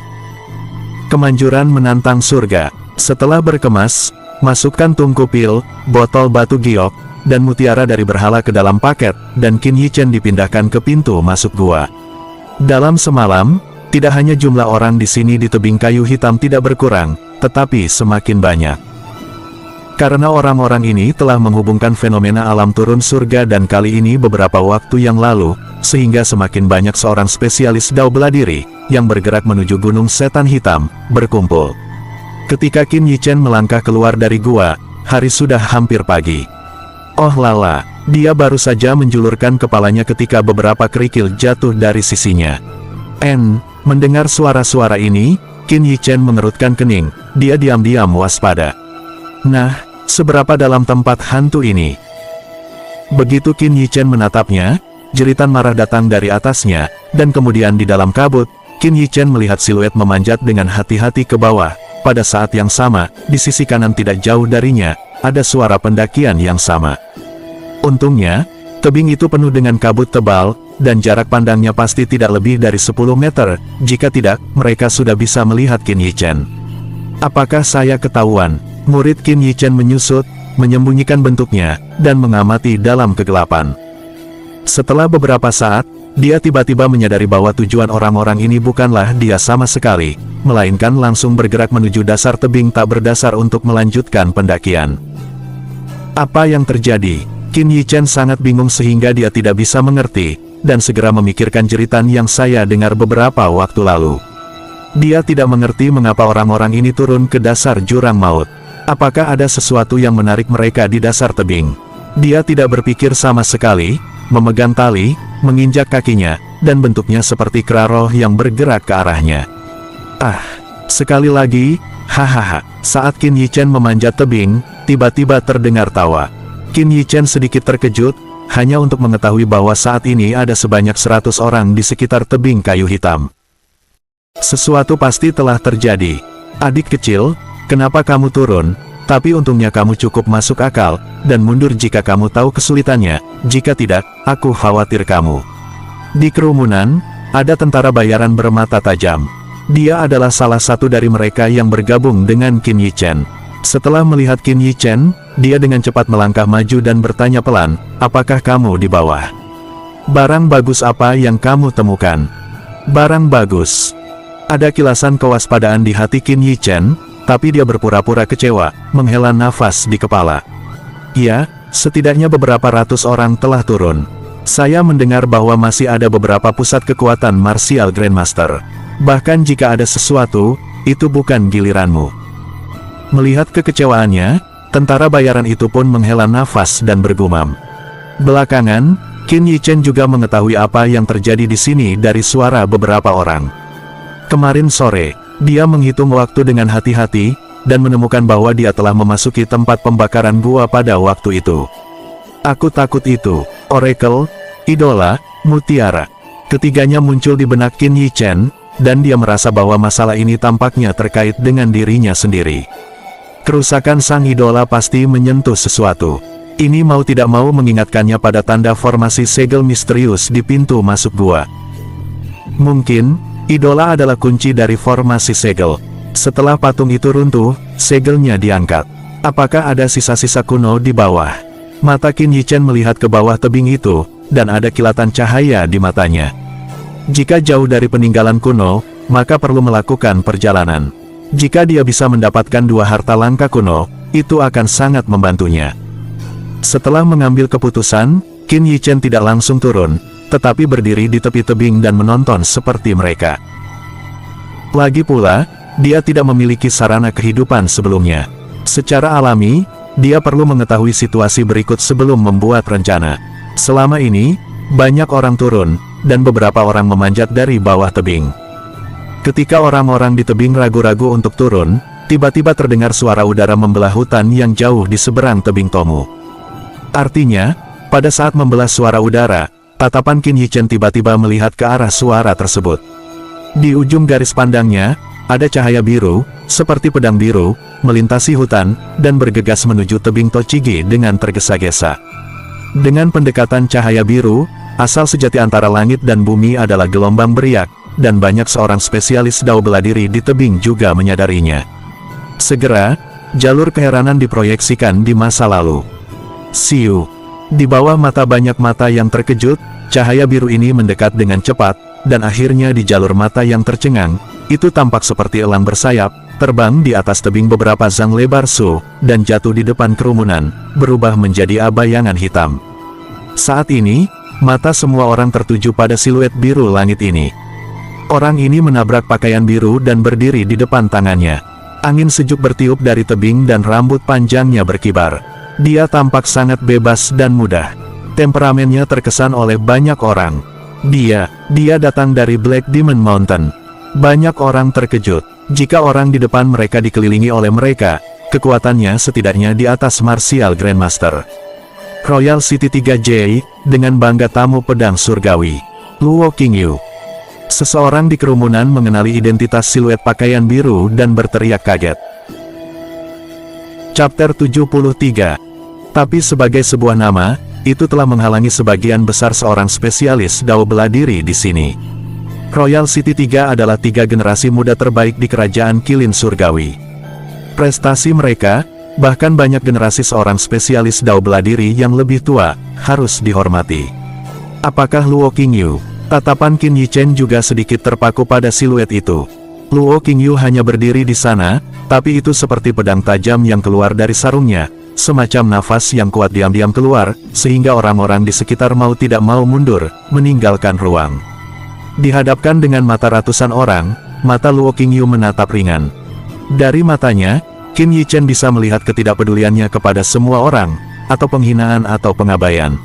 Kemanjuran menantang surga. Setelah berkemas, masukkan tungku pil, botol batu giok, dan mutiara dari berhala ke dalam paket, dan Qin Yichen dipindahkan ke pintu masuk gua. Dalam semalam, tidak hanya jumlah orang di sini di tebing kayu hitam tidak berkurang, tetapi semakin banyak. Karena orang-orang ini telah menghubungkan fenomena alam turun surga dan kali ini beberapa waktu yang lalu, sehingga semakin banyak seorang spesialis dao bela diri, yang bergerak menuju Gunung Setan Hitam, berkumpul. Ketika Qin Yichen melangkah keluar dari gua, hari sudah hampir pagi. Oh lala, dia baru saja menjulurkan kepalanya ketika beberapa kerikil jatuh dari sisinya. Mendengar suara-suara ini, Qin Yichen mengerutkan kening, dia diam-diam waspada. Nah, seberapa dalam tempat hantu ini? Begitu Qin Yichen menatapnya, jeritan marah datang dari atasnya, dan kemudian di dalam kabut, Qin Yichen melihat siluet memanjat dengan hati-hati ke bawah. Pada saat yang sama, di sisi kanan tidak jauh darinya, ada suara pendakian yang sama. Untungnya, tebing itu penuh dengan kabut tebal, dan jarak pandangnya pasti tidak lebih dari 10 meter, jika tidak, mereka sudah bisa melihat Qin Yichen. Apakah saya ketahuan? Murid Qin Yichen menyusut, menyembunyikan bentuknya, dan mengamati dalam kegelapan. Setelah beberapa saat, dia tiba-tiba menyadari bahwa tujuan orang-orang ini bukanlah dia sama sekali, melainkan langsung bergerak menuju dasar tebing tak berdasar untuk melanjutkan pendakian. Apa yang terjadi? Qin Yichen sangat bingung sehingga dia tidak bisa mengerti, dan segera memikirkan jeritan yang saya dengar beberapa waktu lalu. Dia tidak mengerti mengapa orang-orang ini turun ke dasar jurang maut. Apakah ada sesuatu yang menarik mereka di dasar tebing? Dia tidak berpikir sama sekali, memegang tali, menginjak kakinya, dan bentuknya seperti kera roh yang bergerak ke arahnya. Sekali lagi, hahaha. Saat Qin Yichen memanjat tebing, tiba-tiba terdengar tawa. Qin Yichen sedikit terkejut, hanya untuk mengetahui bahwa saat ini ada sebanyak 100 orang di sekitar tebing kayu hitam. Sesuatu pasti telah terjadi. Adik kecil, kenapa kamu turun? Tapi untungnya kamu cukup masuk akal, dan mundur jika kamu tahu kesulitannya, jika tidak, aku khawatir kamu. Di kerumunan, ada tentara bayaran bermata tajam. Dia adalah salah satu dari mereka yang bergabung dengan Qin Yichen. Setelah melihat Qin Yichen, dia dengan cepat melangkah maju dan bertanya pelan, apakah kamu di bawah? Barang bagus apa yang kamu temukan? Barang bagus. Ada kilasan kewaspadaan di hati Qin Yichen, tapi dia berpura-pura kecewa, menghela nafas di kepala. Ya, setidaknya beberapa ratus orang telah turun. Saya mendengar bahwa masih ada beberapa pusat kekuatan martial Grandmaster. Bahkan jika ada sesuatu, itu bukan giliranmu. Melihat kekecewaannya, tentara bayaran itu pun menghela nafas dan bergumam. Belakangan, Qin Yichen juga mengetahui apa yang terjadi di sini dari suara beberapa orang. Kemarin sore, dia menghitung waktu dengan hati-hati, dan menemukan bahwa dia telah memasuki tempat pembakaran gua pada waktu itu. Aku takut itu, Oracle, Idola, Mutiara. Ketiganya muncul di benak Qin Yichen, dan dia merasa bahwa masalah ini tampaknya terkait dengan dirinya sendiri. Kerusakan sang idola pasti menyentuh sesuatu. Ini mau tidak mau mengingatkannya pada tanda formasi segel misterius di pintu masuk gua. Mungkin, idola adalah kunci dari formasi segel. Setelah patung itu runtuh, segelnya diangkat. Apakah ada sisa-sisa kuno di bawah? Mata Qin Yichen melihat ke bawah tebing itu, dan ada kilatan cahaya di matanya. Jika jauh dari peninggalan kuno, maka perlu melakukan perjalanan. Jika dia bisa mendapatkan 2 harta langka kuno, itu akan sangat membantunya. Setelah mengambil keputusan, Qin Yichen tidak langsung turun, tetapi berdiri di tepi tebing dan menonton seperti mereka. Lagi pula, dia tidak memiliki sarana kehidupan sebelumnya. Secara alami, dia perlu mengetahui situasi berikut sebelum membuat rencana. Selama ini, banyak orang turun, dan beberapa orang memanjat dari bawah tebing. Ketika orang-orang di tebing ragu-ragu untuk turun, tiba-tiba terdengar suara udara membelah hutan yang jauh di seberang tebing Tomu. Artinya, pada saat membelah suara udara, tatapan Qin Yichen tiba-tiba melihat ke arah suara tersebut. Di ujung garis pandangnya, ada cahaya biru, seperti pedang biru, melintasi hutan, dan bergegas menuju tebing Tochigi dengan tergesa-gesa. Dengan pendekatan cahaya biru, asal sejati antara langit dan bumi adalah gelombang beriak, dan banyak seorang spesialis dao bela diri di tebing juga menyadarinya. Segera, jalur keheranan diproyeksikan di masa lalu. Siu. Di bawah mata banyak mata yang terkejut, cahaya biru ini mendekat dengan cepat, dan akhirnya di jalur mata yang tercengang, itu tampak seperti elang bersayap, terbang di atas tebing beberapa zang lebar su, dan jatuh di depan kerumunan, berubah menjadi bayangan hitam. Saat ini, mata semua orang tertuju pada siluet biru langit ini. Orang ini menabrak pakaian biru dan berdiri di depan tangannya. Angin sejuk bertiup dari tebing dan rambut panjangnya berkibar. Dia tampak sangat bebas dan mudah. Temperamennya terkesan oleh banyak orang. Dia datang dari Black Demon Mountain. Banyak orang terkejut. Jika orang di depan mereka dikelilingi oleh mereka, kekuatannya setidaknya di atas Martial Grandmaster. Royal City 3J, dengan bangga tamu pedang surgawi. Luo Qingyu. Seseorang di kerumunan mengenali identitas siluet pakaian biru dan berteriak kaget. Chapter 73. Tapi sebagai sebuah nama, itu telah menghalangi sebagian besar seorang spesialis dao bela diri di sini. Royal City 3 adalah 3 generasi muda terbaik di kerajaan Qilin Surgawi. Prestasi mereka, bahkan banyak generasi seorang spesialis dao bela diri yang lebih tua, harus dihormati. Apakah Luo Qingyu? Tatapan Qin Yichen juga sedikit terpaku pada siluet itu. Luo Qingyu hanya berdiri di sana, tapi itu seperti pedang tajam yang keluar dari sarungnya, semacam nafas yang kuat diam-diam keluar, sehingga orang-orang di sekitar mau tidak mau mundur, meninggalkan ruang. Dihadapkan dengan mata ratusan orang, mata Luo Qingyu menatap ringan. Dari matanya, Qin Yichen bisa melihat ketidakpeduliannya kepada semua orang, atau penghinaan atau pengabaian.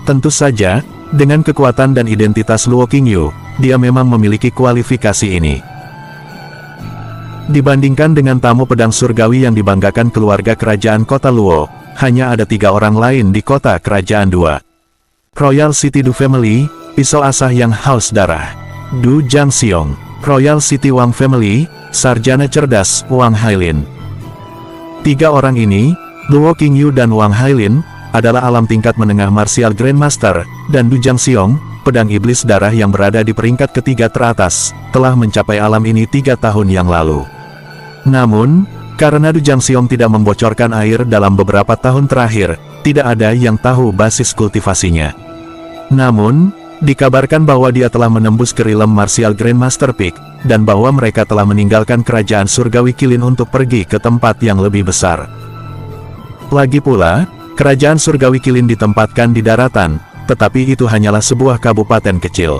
Tentu saja, dengan kekuatan dan identitas Luo Qingyu, dia memang memiliki kualifikasi ini. Dibandingkan dengan tamu pedang surgawi yang dibanggakan keluarga kerajaan kota Luo, hanya ada 3 orang lain di kota kerajaan 2. Royal City Du Family, pisau asah yang haus darah. Du Jiangxiong. Royal City Wang Family, sarjana cerdas, Wang Hailin. 3 orang ini, Luo Qingyu dan Wang Hailin, adalah alam tingkat menengah Martial Grandmaster, dan Du Jiangxiong, pedang iblis darah yang berada di peringkat ketiga teratas, telah mencapai alam ini 3 tahun yang lalu. Namun, karena Du Jiangxiong tidak membocorkan air dalam beberapa tahun terakhir, tidak ada yang tahu basis kultivasinya. Namun, dikabarkan bahwa dia telah menembus ke realm Martial Grandmaster Peak, dan bahwa mereka telah meninggalkan kerajaan surgawi Qilin untuk pergi ke tempat yang lebih besar. Lagi pula, kerajaan surgawi Qilin ditempatkan di daratan, tetapi itu hanyalah sebuah kabupaten kecil.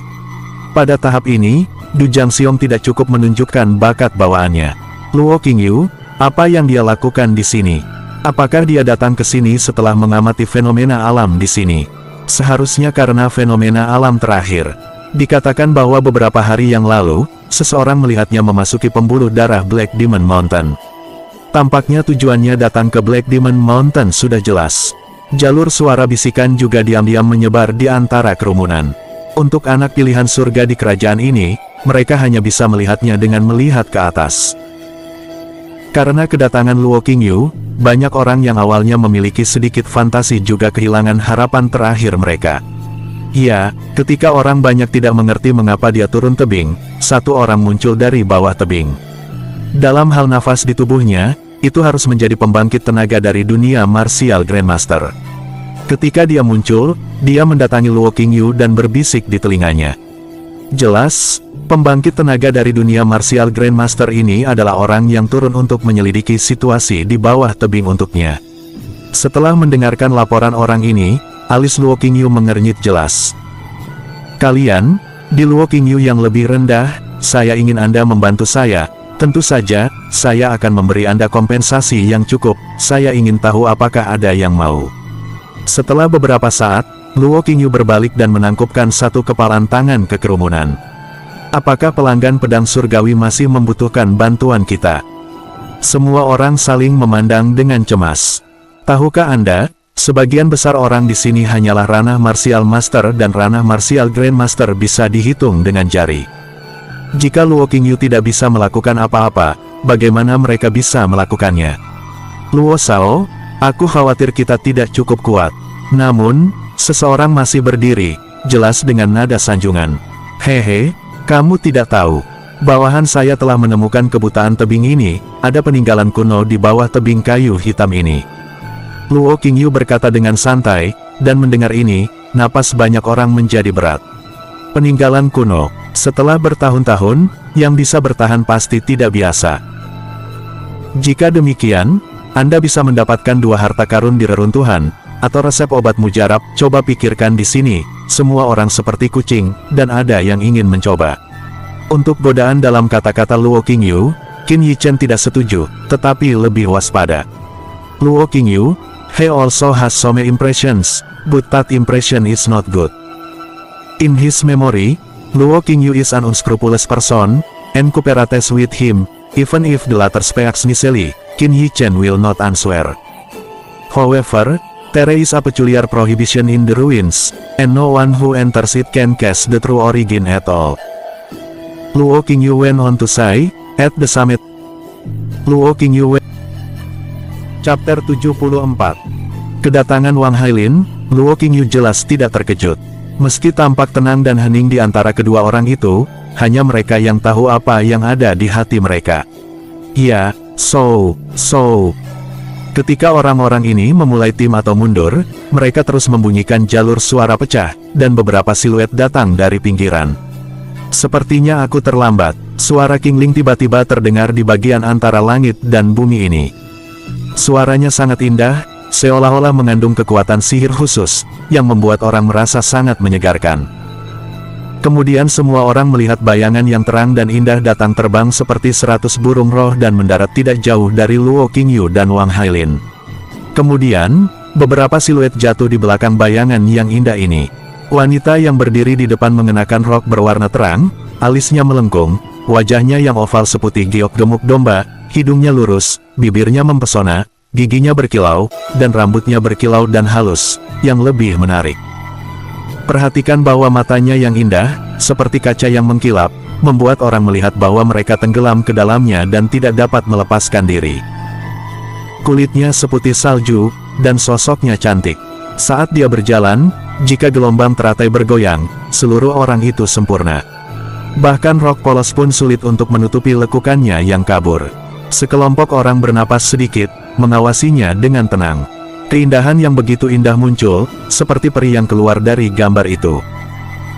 Pada tahap ini, Du Jiangxiong tidak cukup menunjukkan bakat bawaannya. Luo Qingyu, apa yang dia lakukan di sini? Apakah dia datang ke sini setelah mengamati fenomena alam di sini? Seharusnya karena fenomena alam terakhir. Dikatakan bahwa beberapa hari yang lalu, seseorang melihatnya memasuki pembuluh darah Black Demon Mountain. Tampaknya tujuannya datang ke Black Demon Mountain sudah jelas. Jalur suara bisikan juga diam-diam menyebar di antara kerumunan. Untuk anak pilihan surga di kerajaan ini, mereka hanya bisa melihatnya dengan melihat ke atas. Karena kedatangan Luo Qingyu, banyak orang yang awalnya memiliki sedikit fantasi juga kehilangan harapan terakhir mereka. Ya, ketika orang banyak tidak mengerti mengapa dia turun tebing, satu orang muncul dari bawah tebing. Dalam hal nafas di tubuhnya, itu harus menjadi pembangkit tenaga dari dunia Martial Grandmaster. Ketika dia muncul, dia mendatangi Luo Qingyu dan berbisik di telinganya. Jelas, pembangkit tenaga dari dunia Martial Grandmaster ini adalah orang yang turun untuk menyelidiki situasi di bawah tebing untuknya. Setelah mendengarkan laporan orang ini, alis Luo Qingyu mengernyit jelas. Kalian, di Luo Qingyu yang lebih rendah, saya ingin Anda membantu saya. Tentu saja, saya akan memberi Anda kompensasi yang cukup. Saya ingin tahu apakah ada yang mau. Setelah beberapa saat, Luo Qingyu berbalik dan menangkupkan satu kepalan tangan ke kerumunan. Apakah pelanggan pedang surgawi masih membutuhkan bantuan kita? Semua orang saling memandang dengan cemas. Tahukah Anda, sebagian besar orang di sini hanyalah ranah Martial Master dan ranah Martial Grandmaster bisa dihitung dengan jari. Jika Luo Qingyu tidak bisa melakukan apa-apa, bagaimana mereka bisa melakukannya? Luo Shao, aku khawatir kita tidak cukup kuat. Namun, seseorang masih berdiri, jelas dengan nada sanjungan. Hehe, kamu tidak tahu. Bawahan saya telah menemukan kebutaan tebing ini, ada peninggalan kuno di bawah tebing kayu hitam ini. Luo Qingyu berkata dengan santai, dan mendengar ini, napas banyak orang menjadi berat. Peninggalan kuno, setelah bertahun-tahun, yang bisa bertahan pasti tidak biasa. Jika demikian, Anda bisa mendapatkan 2 harta karun di reruntuhan, atau resep obat mujarab. Coba pikirkan di sini, semua orang seperti kucing, dan ada yang ingin mencoba. Untuk godaan dalam kata-kata Luo Qingyu, Qin Yichen tidak setuju, tetapi lebih waspada. Luo Qingyu, he also has some impressions, but that impression is not good. In his memory, Luo Qingyu is an unscrupulous person, and cooperates with him, even if the latter speaks nicely, Qin Yichen will not answer. However, there is a peculiar prohibition in the ruins, and no one who enters it can guess the true origin at all. Luo Qingyu went on to say, at the summit. Luo Qingyu went. Chapter 74. Kedatangan Wang Hailin, Luo Qingyu jelas tidak terkejut. Meski tampak tenang dan hening di antara kedua orang itu, hanya mereka yang tahu apa yang ada di hati mereka. Ya, so. Ketika orang-orang ini memulai tim atau mundur, mereka terus membunyikan jalur suara pecah, dan beberapa siluet datang dari pinggiran. Sepertinya aku terlambat, suara Qingling tiba-tiba terdengar di bagian antara langit dan bumi ini. Suaranya sangat indah, seolah-olah mengandung kekuatan sihir khusus, yang membuat orang merasa sangat menyegarkan. Kemudian semua orang melihat bayangan yang terang dan indah datang terbang seperti 100 burung roh dan mendarat tidak jauh dari Luo Qingyu dan Wang Hailin. Kemudian, beberapa siluet jatuh di belakang bayangan yang indah ini. Wanita yang berdiri di depan mengenakan rok berwarna terang, alisnya melengkung, wajahnya yang oval seputih giok gemuk domba, hidungnya lurus, bibirnya mempesona, giginya berkilau, dan rambutnya berkilau dan halus, yang lebih menarik. Perhatikan bahwa matanya yang indah, seperti kaca yang mengkilap, membuat orang melihat bahwa mereka tenggelam ke dalamnya dan tidak dapat melepaskan diri. Kulitnya seputih salju, dan sosoknya cantik. Saat dia berjalan, jika gelombang teratai bergoyang, seluruh orang itu sempurna. Bahkan rok polos pun sulit untuk menutupi lekukannya yang kabur. Sekelompok orang bernapas sedikit, mengawasinya dengan tenang. Keindahan yang begitu indah muncul, seperti peri yang keluar dari gambar itu.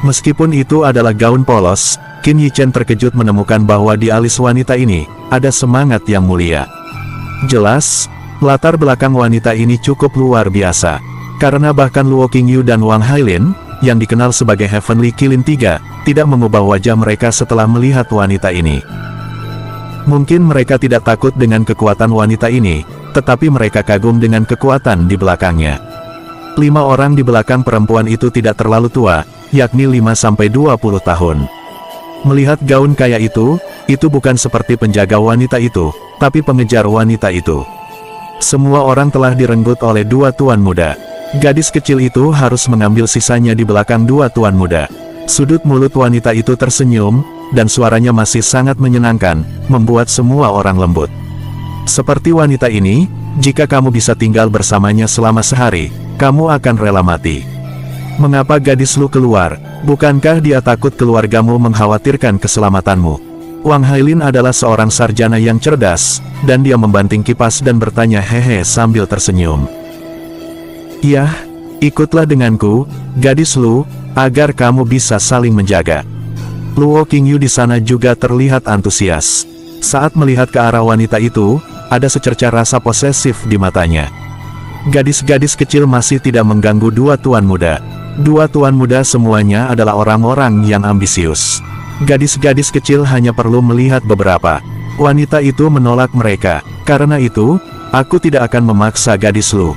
Meskipun itu adalah gaun polos, Qin Yichen terkejut menemukan bahwa di alis wanita ini, ada semangat yang mulia. Jelas, latar belakang wanita ini cukup luar biasa. Karena bahkan Luo Qingyu dan Wang Hailin, yang dikenal sebagai Heavenly Qilin 3, tidak mengubah wajah mereka setelah melihat wanita ini. Mungkin mereka tidak takut dengan kekuatan wanita ini, tetapi mereka kagum dengan kekuatan di belakangnya. 5 orang di belakang perempuan itu tidak terlalu tua, yakni 5-20 tahun. Melihat gaun kaya itu bukan seperti penjaga wanita itu, tapi pengejar wanita itu. Semua orang telah direnggut oleh 2 tuan muda. Gadis kecil itu harus mengambil sisanya di belakang 2 tuan muda. Sudut mulut wanita itu tersenyum, dan suaranya masih sangat menyenangkan, membuat semua orang lembut. Seperti wanita ini, jika kamu bisa tinggal bersamanya selama sehari, kamu akan rela mati. Mengapa gadis lu keluar? Bukankah dia takut keluargamu mengkhawatirkan keselamatanmu? Wang Hailin adalah seorang sarjana yang cerdas, dan dia membanting kipas dan bertanya hehe sambil tersenyum. Yah, ikutlah denganku, gadis lu, agar kamu bisa saling menjaga. Luo Qingyu di sana juga terlihat antusias. Saat melihat ke arah wanita itu, ada secerca rasa posesif di matanya. Gadis-gadis kecil masih tidak mengganggu 2 tuan muda. 2 tuan muda semuanya adalah orang-orang yang ambisius. Gadis-gadis kecil hanya perlu melihat beberapa. Wanita itu menolak mereka. Karena itu, aku tidak akan memaksa gadis lu.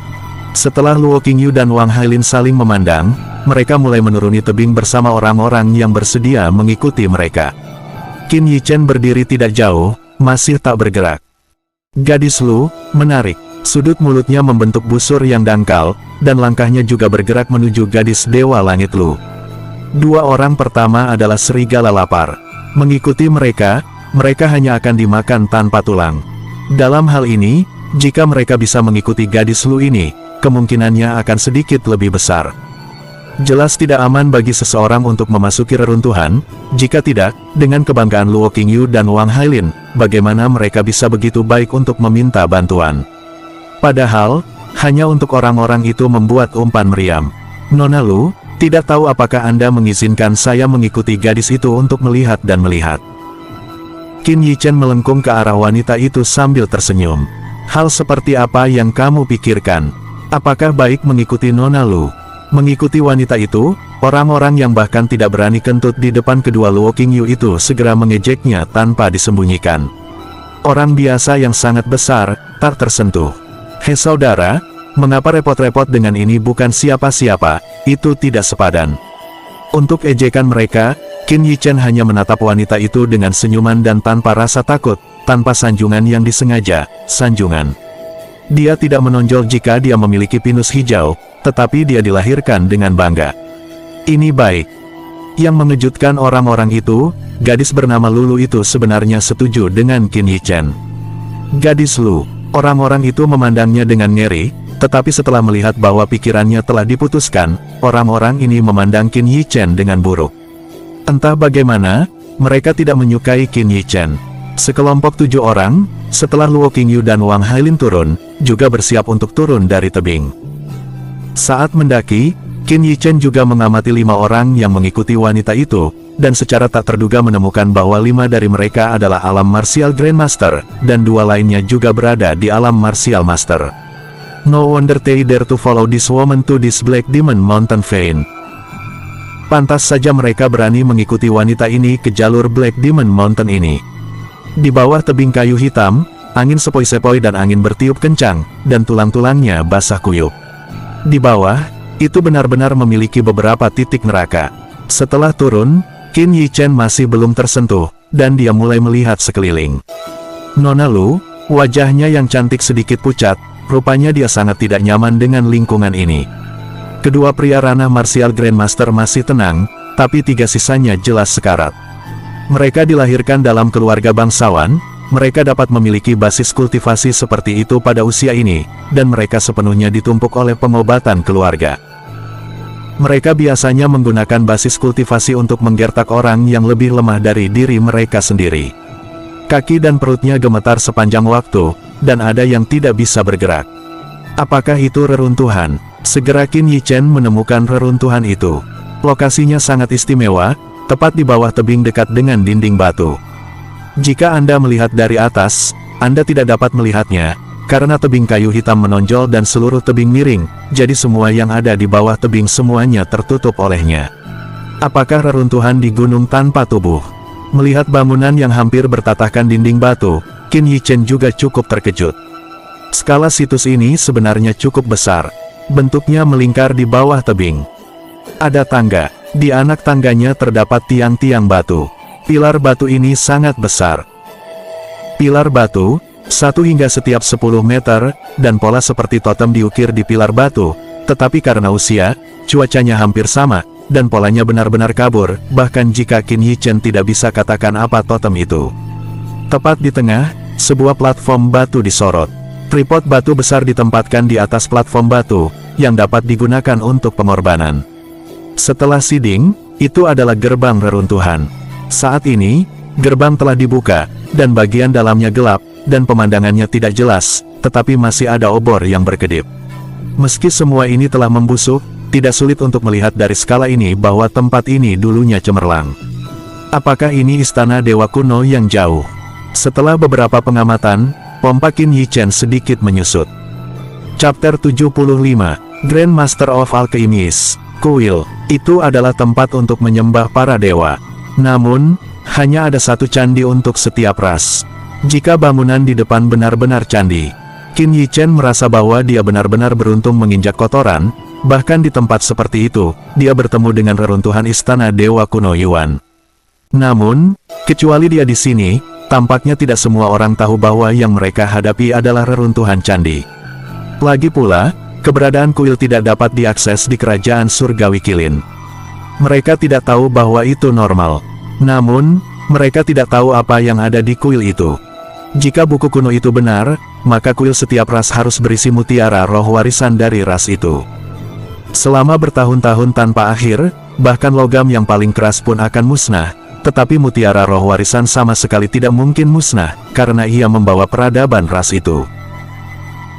Setelah Luo Qingyu dan Wang Hailin saling memandang, mereka mulai menuruni tebing bersama orang-orang yang bersedia mengikuti mereka. Qin Yichen berdiri tidak jauh, masih tak bergerak. Gadis lu, menarik. Sudut mulutnya membentuk busur yang dangkal, dan langkahnya juga bergerak menuju gadis Dewa Langit lu. 2 orang pertama adalah serigala lapar. Mengikuti mereka, mereka hanya akan dimakan tanpa tulang. Dalam hal ini, jika mereka bisa mengikuti gadis Lu ini, kemungkinannya akan sedikit lebih besar. Jelas tidak aman bagi seseorang untuk memasuki reruntuhan. Jika tidak, dengan kebanggaan Luo Qingyu dan Wang Hailin, bagaimana mereka bisa begitu baik untuk meminta bantuan? Padahal, hanya untuk orang-orang itu membuat umpan meriam. Nona Lu, tidak tahu apakah Anda mengizinkan saya mengikuti gadis itu untuk melihat dan melihat. Qin Yichen melengkung ke arah wanita itu sambil tersenyum. Hal seperti apa yang kamu pikirkan? Apakah baik mengikuti Nona Lu? Mengikuti wanita itu, orang-orang yang bahkan tidak berani kentut di depan kedua Luo Qingyu itu segera mengejeknya tanpa disembunyikan. Orang biasa yang sangat besar, tak tersentuh. Hei saudara, mengapa repot-repot dengan ini bukan siapa-siapa, itu tidak sepadan. Untuk ejekan mereka, Qin Yichen hanya menatap wanita itu dengan senyuman dan tanpa rasa takut, tanpa sanjungan yang disengaja, sanjungan. Dia tidak menonjol jika dia memiliki pinus hijau, tetapi dia dilahirkan dengan bangga. Ini baik. Yang mengejutkan orang-orang itu, gadis bernama Lulu itu sebenarnya setuju dengan Qin Yichen. Gadis Lu, orang-orang itu memandangnya dengan ngeri, tetapi setelah melihat bahwa pikirannya telah diputuskan, orang-orang ini memandang Qin Yichen dengan buruk. Entah bagaimana, mereka tidak menyukai Qin Yichen. Sekelompok 7 orang, setelah Luo Qingyu dan Wang Hailin turun, juga bersiap untuk turun dari tebing. Saat mendaki, Qin Yichen juga mengamati 5 orang yang mengikuti wanita itu, dan secara tak terduga menemukan bahwa 5 dari mereka adalah alam martial Grandmaster, dan 2 lainnya juga berada di alam martial master. No wonder they dare to follow this woman to this Black Demon Mountain Vein. Pantas saja mereka berani mengikuti wanita ini ke jalur Black Demon Mountain ini. Di bawah tebing kayu hitam, angin sepoi-sepoi dan angin bertiup kencang, dan tulang-tulangnya basah kuyup. Di bawah, itu benar-benar memiliki beberapa titik neraka. Setelah turun, Qin Yichen masih belum tersentuh, dan dia mulai melihat sekeliling. Nona Lu, wajahnya yang cantik sedikit pucat, rupanya dia sangat tidak nyaman dengan lingkungan ini. Kedua pria ranah martial Grandmaster masih tenang, tapi 3 sisanya jelas sekarat. Mereka dilahirkan dalam keluarga bangsawan, mereka dapat memiliki basis kultivasi seperti itu pada usia ini, dan mereka sepenuhnya ditumpuk oleh pengobatan keluarga. Mereka biasanya menggunakan basis kultivasi untuk menggertak orang yang lebih lemah dari diri mereka sendiri. Kaki dan perutnya gemetar sepanjang waktu, dan ada yang tidak bisa bergerak. Apakah itu reruntuhan? Segera Qin Yichen menemukan reruntuhan itu. Lokasinya sangat istimewa, tepat di bawah tebing dekat dengan dinding batu. Jika Anda melihat dari atas, Anda tidak dapat melihatnya, karena tebing kayu hitam menonjol dan seluruh tebing miring, jadi semua yang ada di bawah tebing semuanya tertutup olehnya. Apakah reruntuhan di gunung tanpa tubuh? Melihat bangunan yang hampir bertatahkan dinding batu, Qin Yichen juga cukup terkejut. Skala situs ini sebenarnya cukup besar. Bentuknya melingkar di bawah tebing. Ada tangga. Di anak tangganya terdapat tiang-tiang batu. Pilar batu ini sangat besar. Pilar batu, 1 hingga setiap 10 meter, dan pola seperti totem diukir di pilar batu, tetapi karena usia, cuacanya hampir sama, dan polanya benar-benar kabur, bahkan jika Qin Yichen tidak bisa katakan apa totem itu. Tepat di tengah, sebuah platform batu disorot. Tripod batu besar ditempatkan di atas platform batu, yang dapat digunakan untuk pengorbanan. Setelah siding, itu adalah gerbang reruntuhan. Saat ini, gerbang telah dibuka, dan bagian dalamnya gelap, dan pemandangannya tidak jelas, tetapi masih ada obor yang berkedip. Meski semua ini telah membusuk, tidak sulit untuk melihat dari skala ini bahwa tempat ini dulunya cemerlang. Apakah ini istana dewa kuno yang jauh? Setelah beberapa pengamatan, pompa Qin Yichen sedikit menyusut. Chapter 75, Grandmaster of Alchemist, Kuil. Itu adalah tempat untuk menyembah para dewa. Namun, hanya ada 1 candi untuk setiap ras. Jika bangunan di depan benar-benar candi, Qin Yichen merasa bahwa dia benar-benar beruntung menginjak kotoran, bahkan di tempat seperti itu, dia bertemu dengan reruntuhan istana dewa kuno Yuan. Namun, kecuali dia di sini, tampaknya tidak semua orang tahu bahwa yang mereka hadapi adalah reruntuhan candi. Lagi pula, keberadaan kuil tidak dapat diakses di kerajaan surgawi Qilin. Mereka tidak tahu bahwa itu normal. Namun, mereka tidak tahu apa yang ada di kuil itu. Jika buku kuno itu benar, maka kuil setiap ras harus berisi mutiara roh warisan dari ras itu. Selama bertahun-tahun tanpa akhir, bahkan logam yang paling keras pun akan musnah, tetapi mutiara roh warisan sama sekali tidak mungkin musnah, karena ia membawa peradaban ras itu.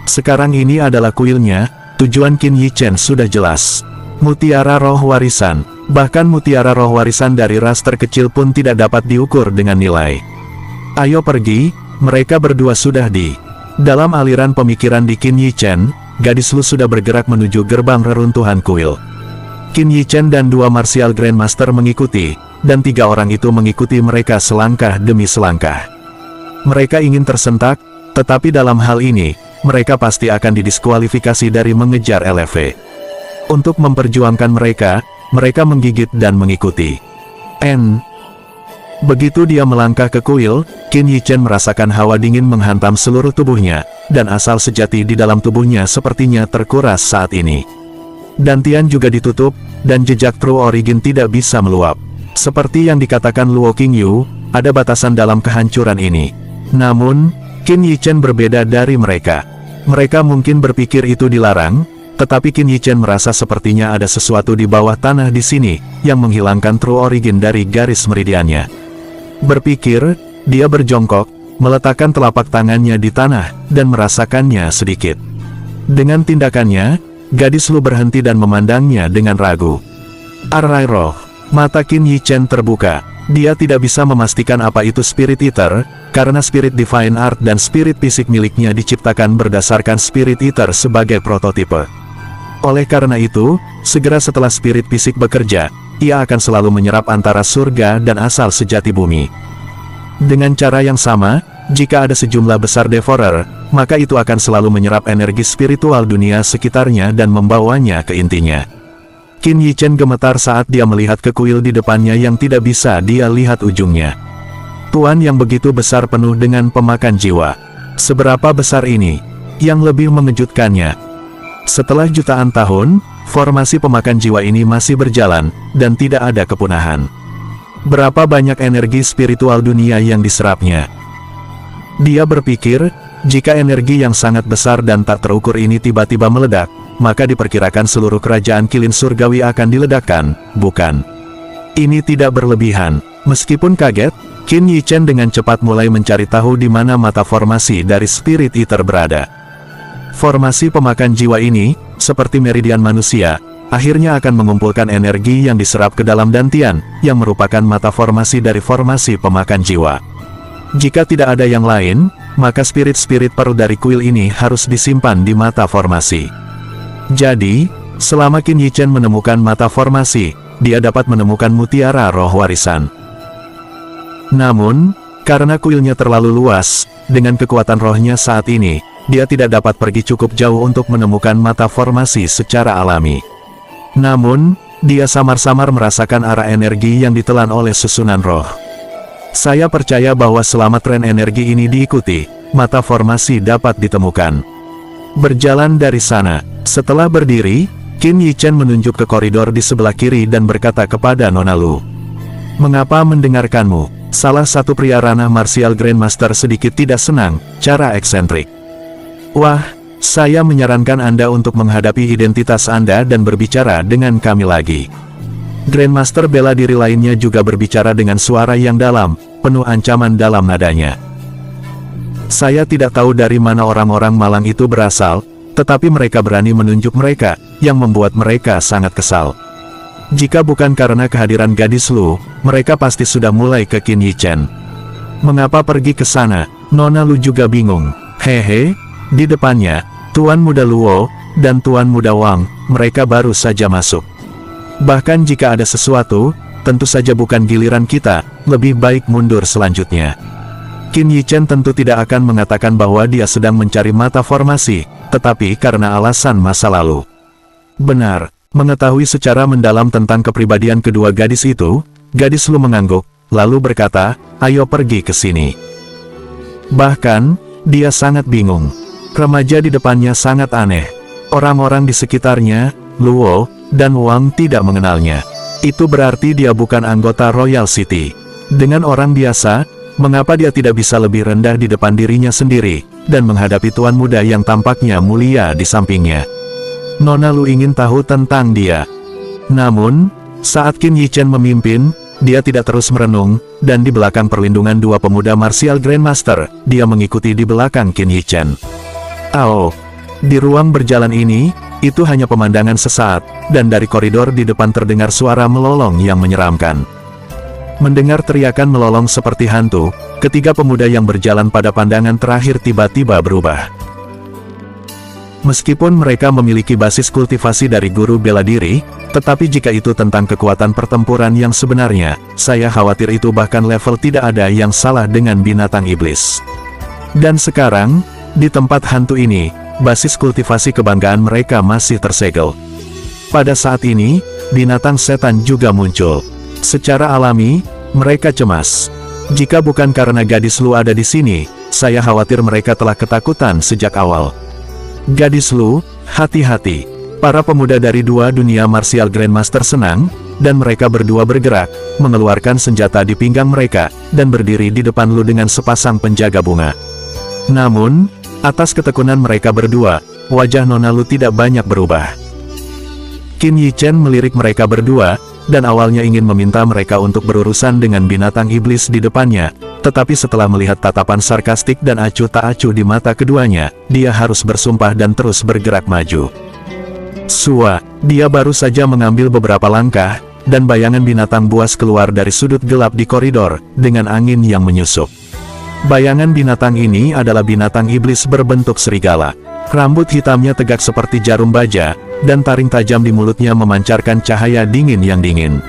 Sekarang ini adalah kuilnya, tujuan Qin Yi Chen sudah jelas. Mutiara roh warisan, bahkan mutiara roh warisan dari ras terkecil pun tidak dapat diukur dengan nilai. Ayo pergi, mereka berdua sudah di dalam aliran pemikiran di Qin Yi Chen, gadis Lu sudah bergerak menuju gerbang reruntuhan kuil. Qin Yi Chen dan dua martial grandmaster mengikuti, dan tiga orang itu mengikuti mereka selangkah demi selangkah. Mereka ingin tersentak, tetapi dalam hal ini, mereka pasti akan didiskualifikasi dari mengejar LV. Untuk memperjuangkan mereka, mereka menggigit dan mengikuti. Begitu dia melangkah ke kuil, Qin Yi Chen merasakan hawa dingin menghantam seluruh tubuhnya, dan asal sejati di dalam tubuhnya sepertinya terkuras saat ini. Dantian juga ditutup, dan jejak True Origin tidak bisa meluap. Seperti yang dikatakan Luo Qingyu, ada batasan dalam kehancuran ini. Namun, Qin Yi Chen berbeda dari mereka. Mereka mungkin berpikir itu dilarang, tetapi Qin Yi Chen merasa sepertinya ada sesuatu di bawah tanah di sini, yang menghilangkan True Origin dari garis meridiannya. Berpikir, dia berjongkok, meletakkan telapak tangannya di tanah, dan merasakannya sedikit. Dengan tindakannya, gadis Lu berhenti dan memandangnya dengan ragu. Arai roh, mata Qin Yi Chen terbuka. Dia tidak bisa memastikan apa itu Spirit Eater, karena Spirit Divine Art dan Spirit Fisik miliknya diciptakan berdasarkan Spirit Eater sebagai prototipe. Oleh karena itu, segera setelah Spirit Fisik bekerja, ia akan selalu menyerap antara surga dan asal sejati bumi. Dengan cara yang sama, jika ada sejumlah besar Devourer, maka itu akan selalu menyerap energi spiritual dunia sekitarnya dan membawanya ke intinya. Qin Yi Chen gemetar saat dia melihat ke kuil di depannya yang tidak bisa dia lihat ujungnya. Tuan yang begitu besar penuh dengan pemakan jiwa. Seberapa besar ini? Yang lebih mengejutkannya, setelah jutaan tahun, formasi pemakan jiwa ini masih berjalan, dan tidak ada kepunahan. Berapa banyak energi spiritual dunia yang diserapnya? Dia berpikir, jika energi yang sangat besar dan tak terukur ini tiba-tiba meledak, maka diperkirakan seluruh kerajaan Kilin Surgawi akan diledakkan, bukan? Ini tidak berlebihan. Meskipun kaget, Qin Yi Chen dengan cepat mulai mencari tahu di mana mata formasi dari Spirit Eater berada. Formasi pemakan jiwa ini, seperti meridian manusia, akhirnya akan mengumpulkan energi yang diserap ke dalam dantian, yang merupakan mata formasi dari formasi pemakan jiwa. Jika tidak ada yang lain, maka spirit-spirit pearl dari kuil ini harus disimpan di mata formasi. Jadi, selama Qin Yi Chen menemukan mata formasi, dia dapat menemukan mutiara roh warisan. Namun, karena kuilnya terlalu luas, dengan kekuatan rohnya saat ini, dia tidak dapat pergi cukup jauh untuk menemukan mata formasi secara alami. Namun, dia samar-samar merasakan arah energi yang ditelan oleh susunan roh. Saya percaya bahwa selama tren energi ini diikuti, mata formasi dapat ditemukan. Berjalan dari sana, setelah berdiri, Qin Yi Chen menunjuk ke koridor di sebelah kiri dan berkata kepada Nona Lu. Mengapa mendengarkanmu? Salah satu pria ranah martial grandmaster sedikit tidak senang, cara eksentrik. Wah, saya menyarankan Anda untuk menghadapi identitas Anda dan berbicara dengan kami lagi. Grandmaster bela diri lainnya juga berbicara dengan suara yang dalam, penuh ancaman dalam nadanya. Saya tidak tahu dari mana orang-orang malang itu berasal, tetapi mereka berani menunjuk mereka, yang membuat mereka sangat kesal. Jika bukan karena kehadiran gadis Lu, mereka pasti sudah mulai ke Qin Yi Chen. Mengapa pergi ke sana? Nona Lu juga bingung. Hehe. Di depannya, Tuan Muda Luo, dan Tuan Muda Wang, mereka baru saja masuk. Bahkan jika ada sesuatu, tentu saja bukan giliran kita, lebih baik mundur selanjutnya. Qin Yi Chen tentu tidak akan mengatakan bahwa dia sedang mencari mata formasi, tetapi karena alasan masa lalu. Benar, mengetahui secara mendalam tentang kepribadian kedua gadis itu, gadis Lu mengangguk, lalu berkata, ayo pergi ke sini. Bahkan, dia sangat bingung. Remaja di depannya sangat aneh. Orang-orang di sekitarnya, Luo, dan Wang tidak mengenalnya. Itu berarti dia bukan anggota Royal City. Dengan orang biasa, mengapa dia tidak bisa lebih rendah di depan dirinya sendiri, dan menghadapi tuan muda yang tampaknya mulia di sampingnya? Nona Lu ingin tahu tentang dia. Namun, saat Qin Yichen memimpin, dia tidak terus merenung, dan di belakang perlindungan dua pemuda martial Grandmaster, dia mengikuti di belakang Qin Yichen. Di ruang berjalan ini, itu hanya pemandangan sesaat, dan dari koridor di depan terdengar suara melolong yang menyeramkan. Mendengar teriakan melolong seperti hantu, ketiga pemuda yang berjalan pada pandangan terakhir tiba-tiba berubah. Meskipun mereka memiliki basis kultivasi dari guru bela diri, tetapi jika itu tentang kekuatan pertempuran yang sebenarnya, saya khawatir itu bahkan level tidak ada yang salah dengan binatang iblis. Dan sekarang, di tempat hantu ini, basis kultivasi kebanggaan mereka masih tersegel. Pada saat ini, binatang setan juga muncul. Secara alami, mereka cemas. Jika bukan karena gadis Lu ada di sini, saya khawatir mereka telah ketakutan sejak awal. Gadis Lu, hati-hati. Para pemuda dari dua dunia martial Grandmaster senang, dan mereka berdua bergerak, mengeluarkan senjata di pinggang mereka, dan berdiri di depan Lu dengan sepasang penjaga bunga. Namun, atas ketekunan mereka berdua, wajah Nona Lu tidak banyak berubah. Qin Yichen melirik mereka berdua, dan awalnya ingin meminta mereka untuk berurusan dengan binatang iblis di depannya, tetapi setelah melihat tatapan sarkastik dan acuh tak acuh di mata keduanya, dia harus bersumpah dan terus bergerak maju. Dia baru saja mengambil beberapa langkah, dan bayangan binatang buas keluar dari sudut gelap di koridor, dengan angin yang menyusup. Bayangan binatang ini adalah binatang iblis berbentuk serigala. Rambut hitamnya tegak seperti jarum baja, dan taring tajam di mulutnya memancarkan cahaya dingin yang dingin.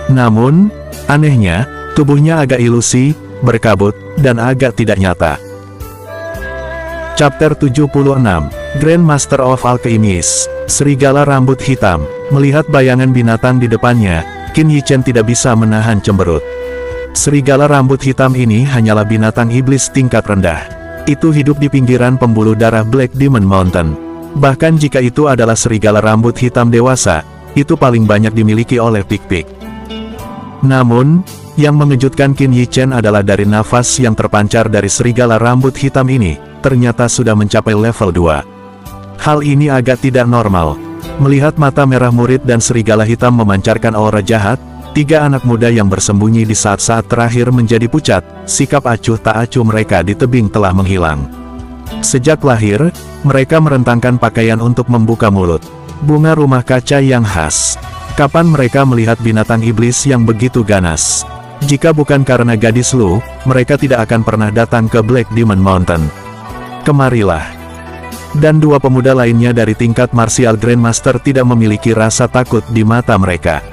Namun, anehnya, tubuhnya agak ilusi, berkabut, dan agak tidak nyata. Chapter 76, Grandmaster of Alchemist, Serigala Rambut Hitam. Melihat bayangan binatang di depannya, Qin Yichen tidak bisa menahan cemberut. Serigala rambut hitam ini hanyalah binatang iblis tingkat rendah. Itu hidup di pinggiran pembuluh darah Black Demon Mountain. Bahkan jika itu adalah serigala rambut hitam dewasa, itu paling banyak dimiliki oleh Pik-Pik. Namun, yang mengejutkan Qin Yichen adalah dari nafas yang terpancar dari serigala rambut hitam ini, ternyata sudah mencapai level 2. Hal ini agak tidak normal. Melihat mata merah murid dan serigala hitam memancarkan aura jahat, tiga anak muda yang bersembunyi di saat-saat terakhir menjadi pucat, sikap acuh tak acuh mereka di tebing telah menghilang. Sejak lahir, mereka merentangkan pakaian untuk membuka mulut. Bunga rumah kaca yang khas. Kapan mereka melihat binatang iblis yang begitu ganas? Jika bukan karena gadis Lu, mereka tidak akan pernah datang ke Black Demon Mountain. Kemarilah. Dan dua pemuda lainnya dari tingkat martial Grandmaster tidak memiliki rasa takut di mata mereka.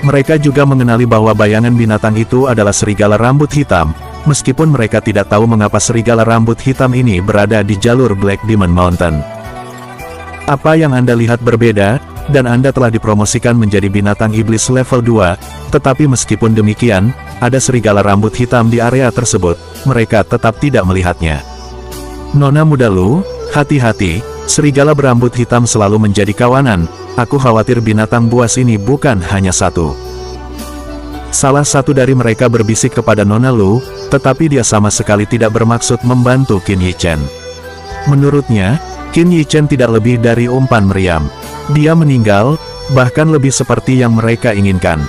Mereka juga mengenali bahwa bayangan binatang itu adalah serigala rambut hitam, meskipun mereka tidak tahu mengapa serigala rambut hitam ini berada di jalur Black Demon Mountain. Apa yang Anda lihat berbeda, dan Anda telah dipromosikan menjadi binatang iblis level 2, tetapi meskipun demikian, ada serigala rambut hitam di area tersebut, mereka tetap tidak melihatnya. Nona muda Lu, hati-hati, serigala berambut hitam selalu menjadi kawanan. Aku khawatir binatang buas ini bukan hanya satu. Salah satu dari mereka berbisik kepada Nona Lu, tetapi dia sama sekali tidak bermaksud membantu Qin Yichen. Menurutnya, Qin Yichen tidak lebih dari umpan meriam. Dia meninggal, bahkan lebih seperti yang mereka inginkan.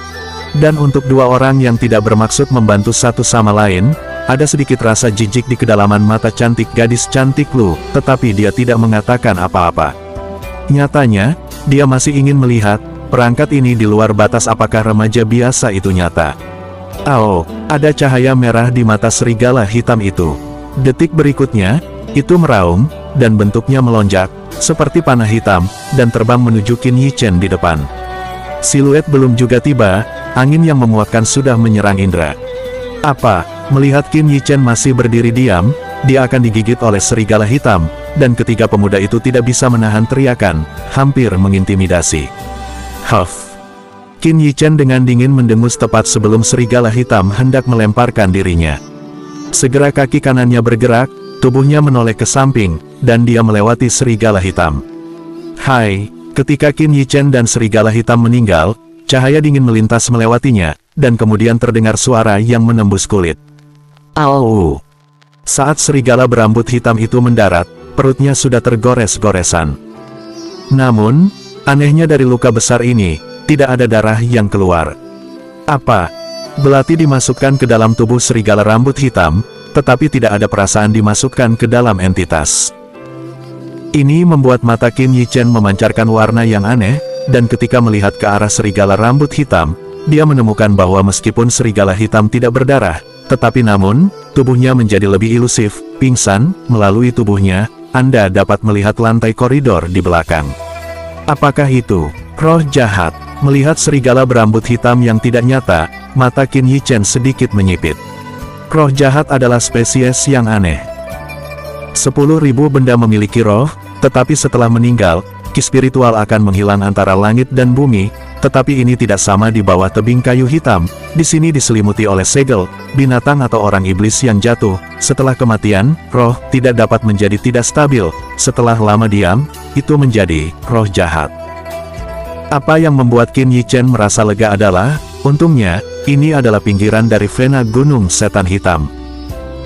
Dan untuk dua orang yang tidak bermaksud membantu satu sama lain, ada sedikit rasa jijik di kedalaman mata cantik gadis cantik Lu, tetapi dia tidak mengatakan apa-apa. Nyatanya, dia masih ingin melihat, perangkat ini di luar batas apakah remaja biasa itu nyata. Ada cahaya merah di mata serigala hitam itu. Detik berikutnya, itu meraung, dan bentuknya melonjak, seperti panah hitam, dan terbang menuju Qin Yichen di depan. Siluet belum juga tiba, angin yang menguatkan sudah menyerang indera. Melihat Qin Yichen masih berdiri diam, dia akan digigit oleh serigala hitam, dan ketiga pemuda itu tidak bisa menahan teriakan, hampir mengintimidasi. Qin Yichen dengan dingin mendengus tepat sebelum serigala hitam hendak melemparkan dirinya. Segera kaki kanannya bergerak, tubuhnya menoleh ke samping, dan dia melewati serigala hitam. Ketika Qin Yichen dan serigala hitam meninggal, cahaya dingin melintas melewatinya, dan kemudian terdengar suara yang menembus kulit. Au! Saat serigala berambut hitam itu mendarat, perutnya sudah tergores-goresan. Namun, anehnya dari luka besar ini, tidak ada darah yang keluar. Apa? Belati dimasukkan ke dalam tubuh serigala rambut hitam, tetapi tidak ada perasaan dimasukkan ke dalam entitas. Ini membuat mata Qin Yichen memancarkan warna yang aneh, dan ketika melihat ke arah serigala rambut hitam, dia menemukan bahwa meskipun serigala hitam tidak berdarah, tetapi namun, tubuhnya menjadi lebih ilusif, pingsan, melalui tubuhnya, Anda dapat melihat lantai koridor di belakang. Apakah itu roh jahat? Melihat serigala berambut hitam yang tidak nyata, mata Qin Yichen sedikit menyipit. Roh jahat adalah spesies yang aneh. 10.000 benda memiliki roh, tetapi setelah meninggal, ki spiritual akan menghilang antara langit dan bumi, tetapi ini tidak sama di bawah tebing kayu hitam. Di sini diselimuti oleh segel, binatang atau orang iblis yang jatuh. Setelah kematian, roh tidak dapat menjadi tidak stabil. Setelah lama diam, itu menjadi roh jahat. Apa yang membuat Qin Yichen merasa lega adalah, untungnya, ini adalah pinggiran dari vena gunung setan hitam.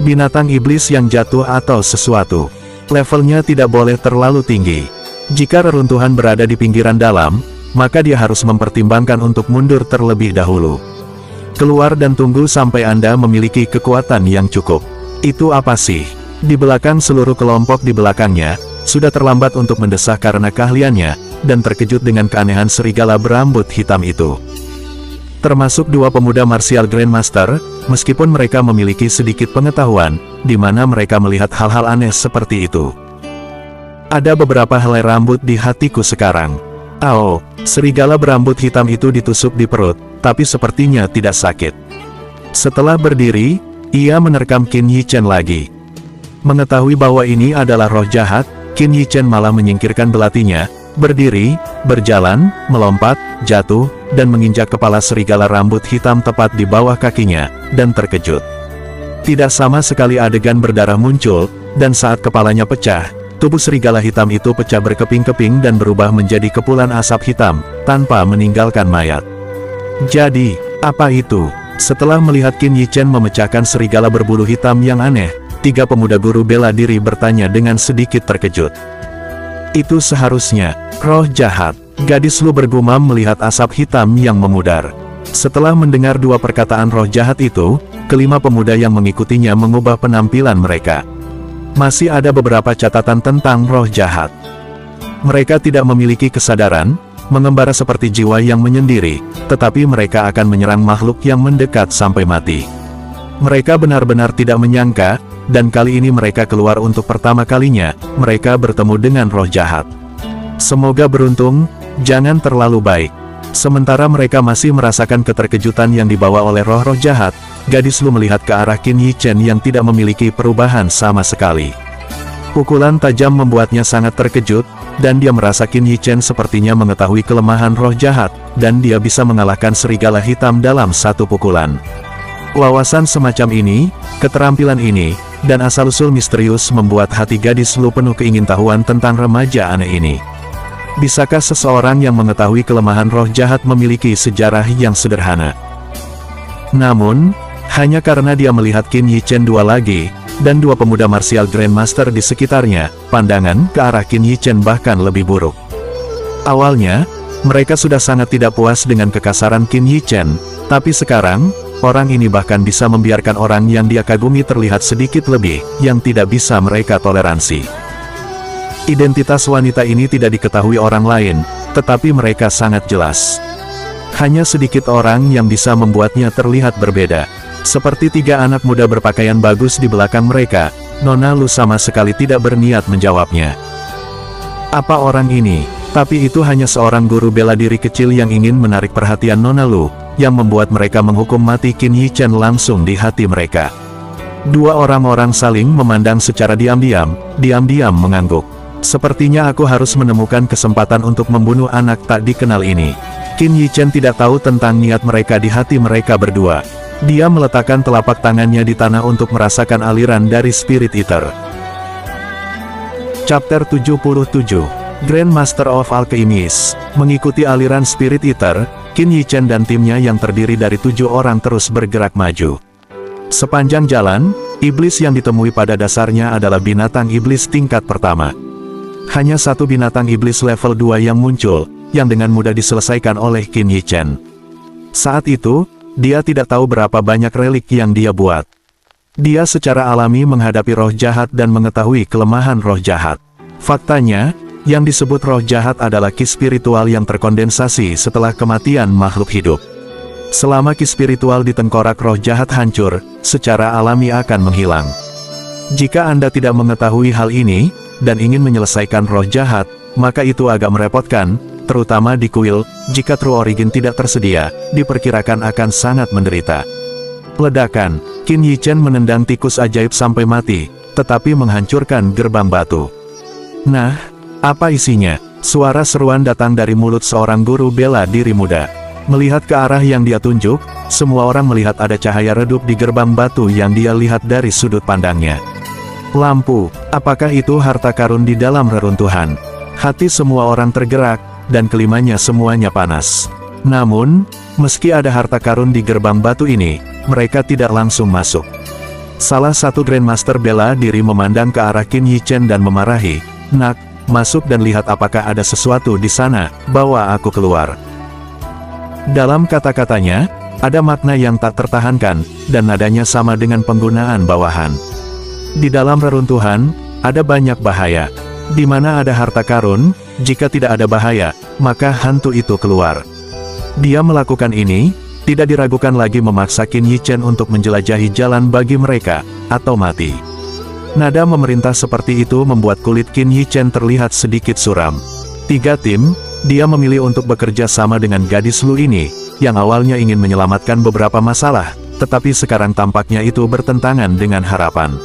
Binatang iblis yang jatuh atau sesuatu. Levelnya tidak boleh terlalu tinggi. Jika reruntuhan berada di pinggiran dalam, maka dia harus mempertimbangkan untuk mundur terlebih dahulu. Keluar dan tunggu sampai Anda memiliki kekuatan yang cukup. Itu apa sih? Di belakang seluruh kelompok di belakangnya, sudah terlambat untuk mendesah karena keahliannya, dan terkejut dengan keanehan serigala berambut hitam itu. Termasuk dua pemuda martial Grandmaster, meskipun mereka memiliki sedikit pengetahuan, di mana mereka melihat hal-hal aneh seperti itu. Ada beberapa helai rambut di hatiku sekarang. Oh, serigala berambut hitam itu ditusuk di perut, tapi sepertinya tidak sakit. Setelah berdiri, ia menerkam Qin Yichen lagi. Mengetahui bahwa ini adalah roh jahat, Qin Yichen malah menyingkirkan belatinya, berdiri, berjalan, melompat, jatuh, dan menginjak kepala serigala rambut hitam tepat di bawah kakinya, dan terkejut. Tidak sama sekali adegan berdarah muncul, dan saat kepalanya pecah, tubuh serigala hitam itu pecah berkeping-keping dan berubah menjadi kepulan asap hitam, tanpa meninggalkan mayat. Jadi, apa itu? Setelah melihat Qin Yichen memecahkan serigala berbulu hitam yang aneh, tiga pemuda guru bela diri bertanya dengan sedikit terkejut. Itu seharusnya roh jahat. Gadis Lu bergumam melihat asap hitam yang memudar. Setelah mendengar dua perkataan roh jahat itu, kelima pemuda yang mengikutinya mengubah penampilan mereka. Masih ada beberapa catatan tentang roh jahat. Mereka tidak memiliki kesadaran, mengembara seperti jiwa yang menyendiri, tetapi mereka akan menyerang makhluk yang mendekat sampai mati. Mereka benar-benar tidak menyangka, dan kali ini mereka keluar untuk pertama kalinya, mereka bertemu dengan roh jahat. Semoga beruntung, jangan terlalu baik. Sementara mereka masih merasakan keterkejutan yang dibawa oleh roh-roh jahat, gadis Lu melihat ke arah Qin Yichen yang tidak memiliki perubahan sama sekali. Pukulan tajam membuatnya sangat terkejut, dan dia merasa Qin Yichen sepertinya mengetahui kelemahan roh jahat, dan dia bisa mengalahkan serigala hitam dalam satu pukulan. Wawasan semacam ini, keterampilan ini, dan asal-usul misterius membuat hati gadis Lu penuh keingintahuan tentang remaja aneh ini. Bisakah seseorang yang mengetahui kelemahan roh jahat memiliki sejarah yang sederhana? Namun, hanya karena dia melihat Qin Yichen dua lagi, dan dua pemuda martial Grandmaster di sekitarnya, pandangan ke arah Qin Yichen bahkan lebih buruk. Awalnya, mereka sudah sangat tidak puas dengan kekasaran Qin Yichen, tapi sekarang, orang ini bahkan bisa membiarkan orang yang dia kagumi terlihat sedikit lebih, yang tidak bisa mereka toleransi. Identitas wanita ini tidak diketahui orang lain, tetapi mereka sangat jelas. Hanya sedikit orang yang bisa membuatnya terlihat berbeda. Seperti tiga anak muda berpakaian bagus di belakang mereka, Nona Lu sama sekali tidak berniat menjawabnya. Apa orang ini? Tapi itu hanya seorang guru bela diri kecil yang ingin menarik perhatian Nona Lu, yang membuat mereka menghukum mati Qin Yichen langsung di hati mereka. Dua orang-orang saling memandang secara diam-diam mengangguk. Sepertinya aku harus menemukan kesempatan untuk membunuh anak tak dikenal ini. Qin Yichen tidak tahu tentang niat mereka di hati mereka berdua. Dia meletakkan telapak tangannya di tanah untuk merasakan aliran dari Spirit Eater. Chapter 77, Grandmaster of Alchemist. Mengikuti aliran Spirit Eater, Qin Yichen dan timnya yang terdiri dari 7 orang terus bergerak maju. Sepanjang jalan, iblis yang ditemui pada dasarnya adalah binatang iblis tingkat pertama. Hanya satu binatang iblis level 2 yang muncul, yang dengan mudah diselesaikan oleh Qin Yichen. Saat itu, dia tidak tahu berapa banyak relik yang dia buat. Dia secara alami menghadapi roh jahat dan mengetahui kelemahan roh jahat. Faktanya, yang disebut roh jahat adalah ki spiritual yang terkondensasi setelah kematian makhluk hidup. Selama ki spiritual di tengkorak roh jahat hancur, secara alami akan menghilang. Jika Anda tidak mengetahui hal ini, dan ingin menyelesaikan roh jahat, maka itu agak merepotkan, terutama di kuil, jika True Origin tidak tersedia, diperkirakan akan sangat menderita. Ledakan, Qin Yichen menendang tikus ajaib sampai mati, tetapi menghancurkan gerbang batu. Nah, apa isinya? Suara seruan datang dari mulut seorang guru bela diri muda. Melihat ke arah yang dia tunjuk, semua orang melihat ada cahaya redup di gerbang batu yang dia lihat dari sudut pandangnya. Lampu, apakah itu harta karun di dalam reruntuhan? Hati semua orang tergerak, dan kelimanya semuanya panas. Namun, meski ada harta karun di gerbang batu ini, mereka tidak langsung masuk. Salah satu Grandmaster bela diri memandang ke arah Qin Yichen dan memarahi, "Nak, masuk dan lihat apakah ada sesuatu di sana, bawa aku keluar." Dalam kata-katanya, ada makna yang tak tertahankan, dan nadanya sama dengan penggunaan bawahan. Di dalam reruntuhan, ada banyak bahaya. Di mana ada harta karun, jika tidak ada bahaya, maka hantu itu keluar. Dia melakukan ini, tidak diragukan lagi memaksa Qin Yichen untuk menjelajahi jalan bagi mereka, atau mati. Nada memerintah seperti itu membuat kulit Qin Yichen terlihat sedikit suram. 3 tim, dia memilih untuk bekerja sama dengan gadis Lu ini, yang awalnya ingin menyelamatkan beberapa masalah, tetapi sekarang tampaknya itu bertentangan dengan harapan.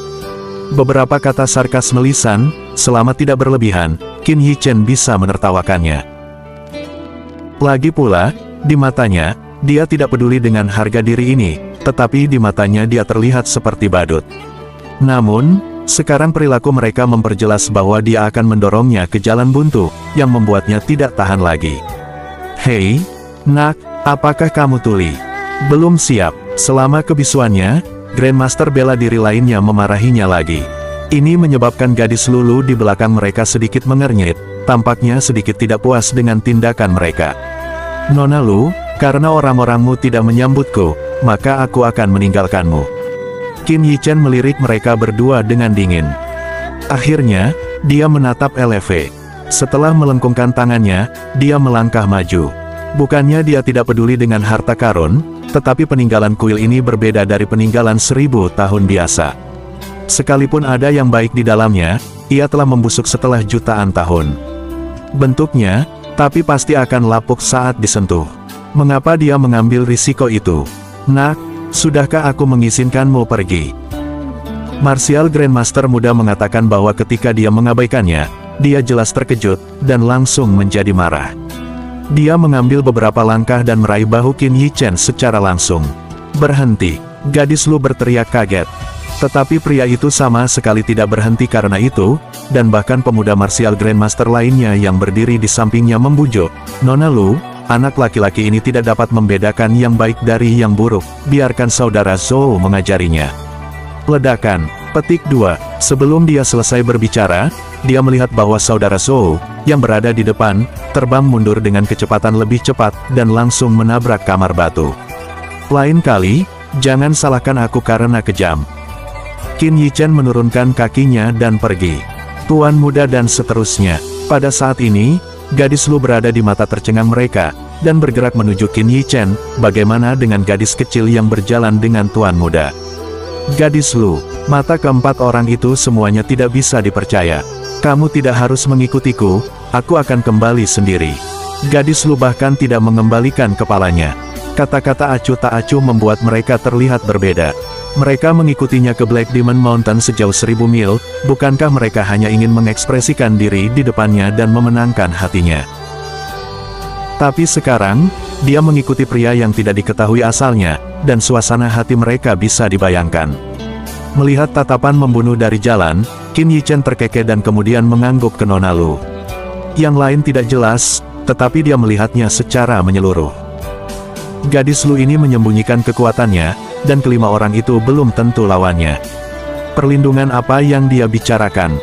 Beberapa kata sarkas melisan, selama tidak berlebihan, Qin Yichen bisa menertawakannya. Lagi pula, di matanya, dia tidak peduli dengan harga diri ini, tetapi di matanya dia terlihat seperti badut. Namun, sekarang perilaku mereka memperjelas bahwa dia akan mendorongnya ke jalan buntu, yang membuatnya tidak tahan lagi. "Hei, nak, apakah kamu tuli? Belum siap?" Selama kebisuannya, Grandmaster bela diri lainnya memarahinya lagi. Ini menyebabkan gadis Lulu di belakang mereka sedikit mengernyit, tampaknya sedikit tidak puas dengan tindakan mereka. "Nona Lu, karena orang-orangmu tidak menyambutku, maka aku akan meninggalkanmu." Qin Yichen melirik mereka berdua dengan dingin. Akhirnya, dia menatap LV. Setelah melengkungkan tangannya, dia melangkah maju. Bukannya dia tidak peduli dengan harta karun, tetapi peninggalan kuil ini berbeda dari peninggalan 1000 tahun biasa. Sekalipun ada yang baik di dalamnya, ia telah membusuk setelah jutaan tahun. Bentuknya, tapi pasti akan lapuk saat disentuh. Mengapa dia mengambil risiko itu? "Nak, sudahkah aku mengizinkanmu pergi?" Martial Grandmaster muda mengatakan bahwa ketika dia mengabaikannya, dia jelas terkejut, dan langsung menjadi marah. Dia mengambil beberapa langkah dan meraih bahu Qin Yichen secara langsung. "Berhenti!" Gadis Lu berteriak kaget. Tetapi pria itu sama sekali tidak berhenti karena itu, dan bahkan pemuda Martial Grandmaster lainnya yang berdiri di sampingnya membujuk, "Nona Lu, anak laki-laki ini tidak dapat membedakan yang baik dari yang buruk, biarkan saudara Zhou mengajarinya." Ledakan, petik 2, sebelum dia selesai berbicara, dia melihat bahwa saudara Zhou, yang berada di depan, terbang mundur dengan kecepatan lebih cepat, dan langsung menabrak kamar batu. "Lain kali, jangan salahkan aku karena kejam." Qin Yichen menurunkan kakinya dan pergi. Tuan muda dan seterusnya. Pada saat ini, gadis Lu berada di mata tercengang mereka, dan bergerak menuju Qin Yichen. Bagaimana dengan gadis kecil yang berjalan dengan tuan muda? Gadis Lu, mata keempat orang itu semuanya tidak bisa dipercaya. "Kamu tidak harus mengikutiku, aku akan kembali sendiri." Gadis Lu bahkan tidak mengembalikan kepalanya. Kata-kata acuh tak acuh membuat mereka terlihat berbeda. Mereka mengikutinya ke Black Demon Mountain sejauh 1000 mil, bukankah mereka hanya ingin mengekspresikan diri di depannya dan memenangkan hatinya? Tapi sekarang, dia mengikuti pria yang tidak diketahui asalnya, dan suasana hati mereka bisa dibayangkan. Melihat tatapan membunuh dari jalan, Qin Yichen terkekeh dan kemudian mengangguk ke Nona Lu. Yang lain tidak jelas, tetapi dia melihatnya secara menyeluruh. gadis Lu ini menyembunyikan kekuatannya, dan kelima orang itu belum tentu lawannya. Perlindungan apa yang dia bicarakan?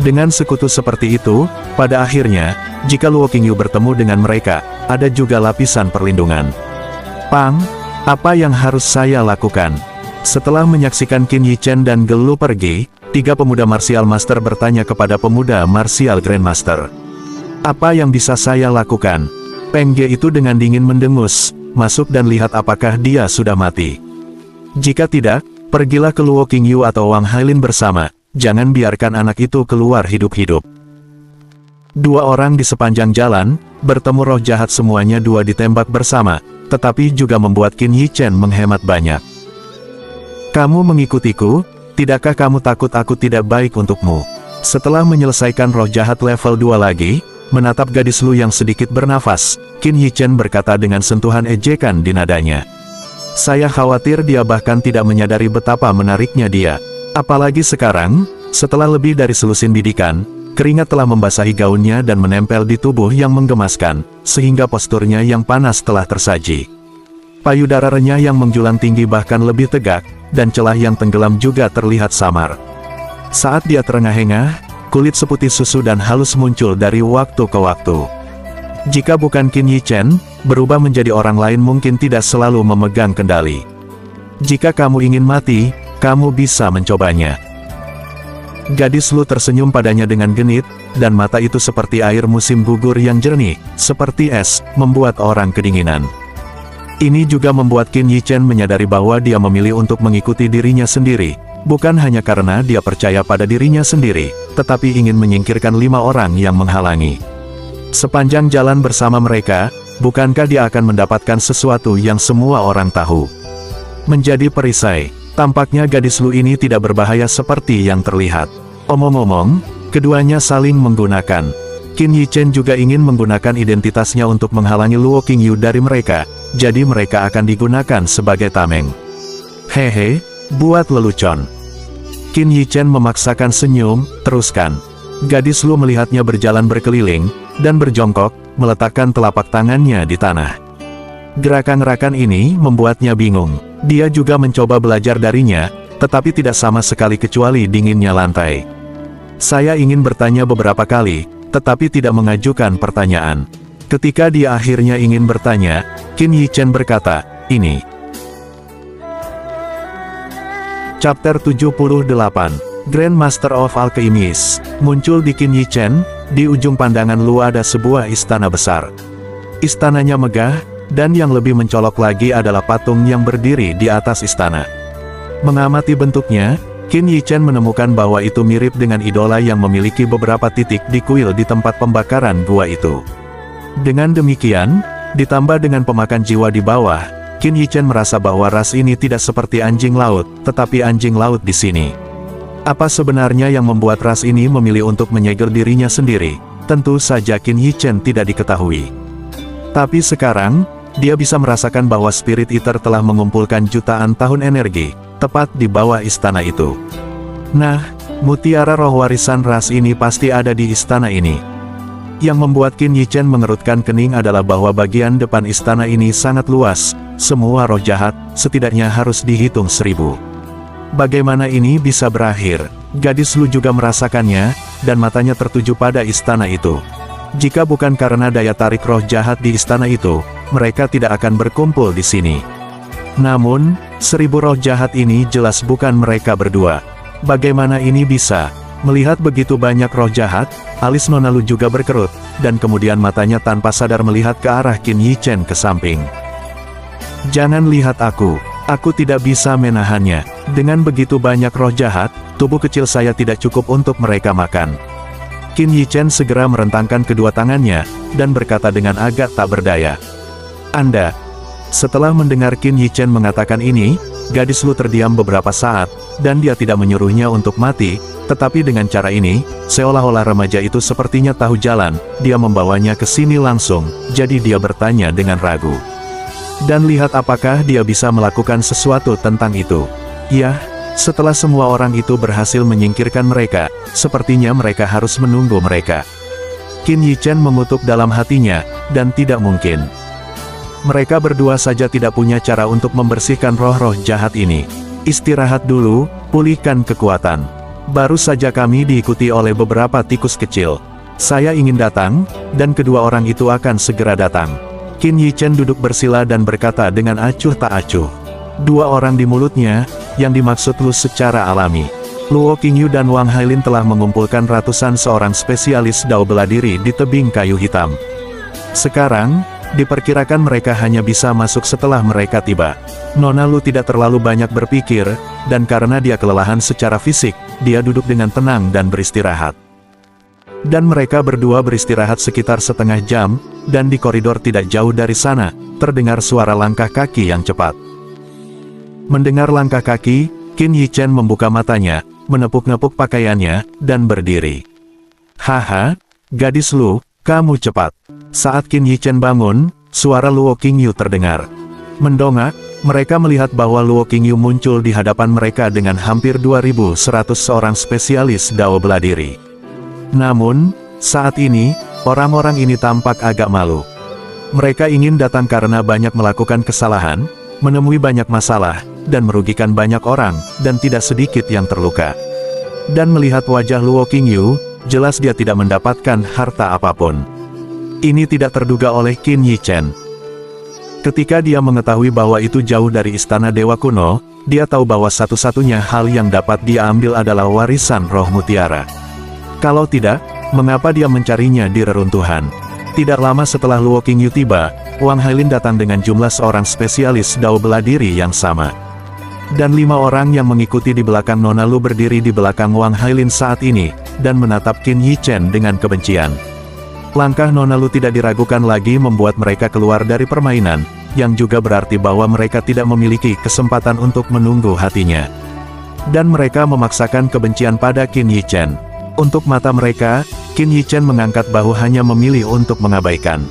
Dengan sekutu seperti itu, pada akhirnya, jika Luo Qingyu bertemu dengan mereka, ada juga lapisan perlindungan. Pang, apa yang harus saya lakukan? Setelah menyaksikan Qin Yichen dan Gelu pergi, tiga pemuda martial master bertanya kepada pemuda martial grandmaster. Apa yang bisa saya lakukan? Peng Ge itu dengan dingin mendengus, masuk dan lihat apakah dia sudah mati. Jika tidak, pergilah ke Luo Qingyu atau Wang Hailin bersama. Jangan biarkan anak itu keluar hidup-hidup. Dua orang di sepanjang jalan, bertemu roh jahat semuanya dua ditembak bersama, tetapi juga membuat Qin Yichen menghemat banyak. Kamu mengikutiku, tidakkah kamu takut aku tidak baik untukmu? Setelah menyelesaikan roh jahat level 2 lagi, menatap gadis Lu yang sedikit bernafas, Qin Yichen berkata dengan sentuhan ejekan di nadanya. Saya khawatir dia bahkan tidak menyadari betapa menariknya dia. Apalagi sekarang, setelah lebih dari selusin bidikan, keringat telah membasahi gaunnya dan menempel di tubuh yang menggemaskan, sehingga posturnya yang panas telah tersaji. Payudara renyah yang menjulang tinggi bahkan lebih tegak, dan celah yang tenggelam juga terlihat samar. Saat dia terengah-engah, kulit seputih susu dan halus muncul dari waktu ke waktu. Jika bukan Qin Yichen, berubah menjadi orang lain mungkin tidak selalu memegang kendali. Jika kamu ingin mati, kamu bisa mencobanya. Gadis Lu tersenyum padanya dengan genit, dan mata itu seperti air musim gugur yang jernih, seperti es, membuat orang kedinginan. Ini juga membuat Qin Yichen menyadari bahwa dia memilih untuk mengikuti dirinya sendiri, bukan hanya karena dia percaya pada dirinya sendiri, tetapi ingin menyingkirkan 5 orang yang menghalangi. Sepanjang jalan bersama mereka, bukankah dia akan mendapatkan sesuatu yang semua orang tahu? Menjadi perisai. Tampaknya gadis Lu ini tidak berbahaya seperti yang terlihat. Omong-omong, keduanya saling menggunakan. Qin Yichen juga ingin menggunakan identitasnya untuk menghalangi Luo Qingyu dari mereka, jadi mereka akan digunakan sebagai tameng. Hehe, buat lelucon. Qin Yichen memaksakan senyum, teruskan. Gadis Lu melihatnya berjalan berkeliling, dan berjongkok, meletakkan telapak tangannya di tanah. Gerakan-gerakan ini membuatnya bingung. Dia juga mencoba belajar darinya, tetapi tidak sama sekali kecuali dinginnya lantai. Saya ingin bertanya beberapa kali, tetapi tidak mengajukan pertanyaan. Ketika dia akhirnya ingin bertanya, Qin Yichen berkata, ini. Chapter 78, Grandmaster of Alchemist, muncul di Qin Yichen. Di ujung pandangan Lu ada sebuah istana besar. Istananya megah, dan yang lebih mencolok lagi adalah patung yang berdiri di atas istana. Mengamati bentuknya, Qin Yichen menemukan bahwa itu mirip dengan idola yang memiliki beberapa titik di kuil di tempat pembakaran gua itu. Dengan demikian, ditambah dengan pemakan jiwa di bawah, Qin Yichen merasa bahwa ras ini tidak seperti anjing laut, tetapi anjing laut di sini. Apa sebenarnya yang membuat ras ini memilih untuk menyegel dirinya sendiri? Tentu saja Qin Yichen tidak diketahui. Tapi sekarang, dia bisa merasakan bahwa Spirit Eater telah mengumpulkan jutaan tahun energi, tepat di bawah istana itu. Nah, mutiara roh warisan ras ini pasti ada di istana ini. Yang membuat Qin Yichen mengerutkan kening adalah bahwa bagian depan istana ini sangat luas, semua roh jahat, setidaknya harus dihitung 1000. Bagaimana ini bisa berakhir? Gadis Lu juga merasakannya, dan matanya tertuju pada istana itu. Jika bukan karena daya tarik roh jahat di istana itu, mereka tidak akan berkumpul di sini. Namun, 1000 roh jahat ini jelas bukan mereka berdua. Bagaimana ini bisa? Melihat begitu banyak roh jahat, alis Nona Lu juga berkerut, dan kemudian matanya tanpa sadar melihat ke arah Qin Yichen ke samping. Jangan lihat aku tidak bisa menahannya. Dengan begitu banyak roh jahat, tubuh kecil saya tidak cukup untuk mereka makan. Qin Yichen segera merentangkan kedua tangannya, dan berkata dengan agak tak berdaya. Anda. Setelah mendengar Qin Yichen mengatakan ini, gadis Lu terdiam beberapa saat, dan dia tidak menyuruhnya untuk mati, tetapi dengan cara ini, seolah-olah remaja itu sepertinya tahu jalan, dia membawanya ke sini langsung, jadi dia bertanya dengan ragu. Dan lihat apakah dia bisa melakukan sesuatu tentang itu. Ya, setelah semua orang itu berhasil menyingkirkan mereka, sepertinya mereka harus menunggu mereka. Qin Yichen mengutuk dalam hatinya, dan tidak mungkin. Mereka berdua saja tidak punya cara untuk membersihkan roh-roh jahat ini. Istirahat dulu, pulihkan kekuatan. Baru saja kami diikuti oleh beberapa tikus kecil. Saya ingin datang, dan kedua orang itu akan segera datang. Qin Yichen duduk bersila dan berkata dengan acuh tak acuh. Dua orang di mulutnya, yang dimaksud Lu secara alami. Luo Qingyu dan Wang Hailin telah mengumpulkan ratusan seorang spesialis dao bela diri di tebing kayu hitam. Sekarang, diperkirakan mereka hanya bisa masuk setelah mereka tiba. Nona Lu tidak terlalu banyak berpikir, dan karena dia kelelahan secara fisik, dia duduk dengan tenang dan beristirahat. Dan mereka berdua beristirahat sekitar setengah jam, dan di koridor tidak jauh dari sana, terdengar suara langkah kaki yang cepat. Mendengar langkah kaki, Qin Yichen membuka matanya, menepuk-nepuk pakaiannya, dan berdiri. Haha, gadis Lu, kamu cepat. Saat Qin Yichen bangun, suara Luo Qingyu terdengar. Mendongak, mereka melihat bahwa Luo Qingyu muncul di hadapan mereka dengan hampir 2.100 seorang spesialis dao bela diri. Namun, saat ini, orang-orang ini tampak agak malu. Mereka ingin datang karena banyak melakukan kesalahan, menemui banyak masalah, dan merugikan banyak orang, dan tidak sedikit yang terluka. Dan melihat wajah Luo Qingyu, jelas dia tidak mendapatkan harta apapun. Ini tidak terduga oleh Qin Yichen. Ketika dia mengetahui bahwa itu jauh dari istana dewa kuno, dia tahu bahwa satu-satunya hal yang dapat dia ambil adalah warisan roh mutiara. Kalau tidak, mengapa dia mencarinya di reruntuhan? Tidak lama setelah Luo Qingyu tiba, Wang Hailin datang dengan jumlah seorang spesialis dao bela diri yang sama. Dan 5 orang yang mengikuti di belakang Nona Lu berdiri di belakang Wang Hailin saat ini, dan menatap Qin Yichen dengan kebencian. Langkah Nona Lu tidak diragukan lagi membuat mereka keluar dari permainan, yang juga berarti bahwa mereka tidak memiliki kesempatan untuk menunggu hatinya. Dan mereka memaksakan kebencian pada Qin Yichen. Untuk mata mereka, Qin Yichen mengangkat bahu hanya memilih untuk mengabaikan.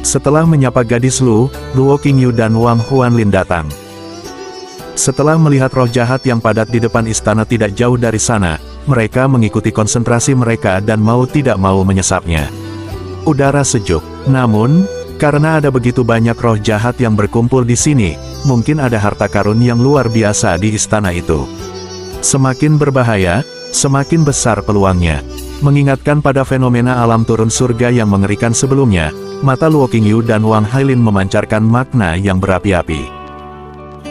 Setelah menyapa gadis Luo Qingyu dan Wang Huanlin datang. Setelah melihat roh jahat yang padat di depan istana tidak jauh dari sana, mereka mengikuti konsentrasi mereka dan mau tidak mau menyesapnya. Udara sejuk, namun, karena ada begitu banyak roh jahat yang berkumpul di sini, mungkin ada harta karun yang luar biasa di istana itu. Semakin berbahaya, semakin besar peluangnya. Mengingatkan pada fenomena alam turun surga yang mengerikan sebelumnya, mata Luo Qingyu dan Wang Hailin memancarkan makna yang berapi-api.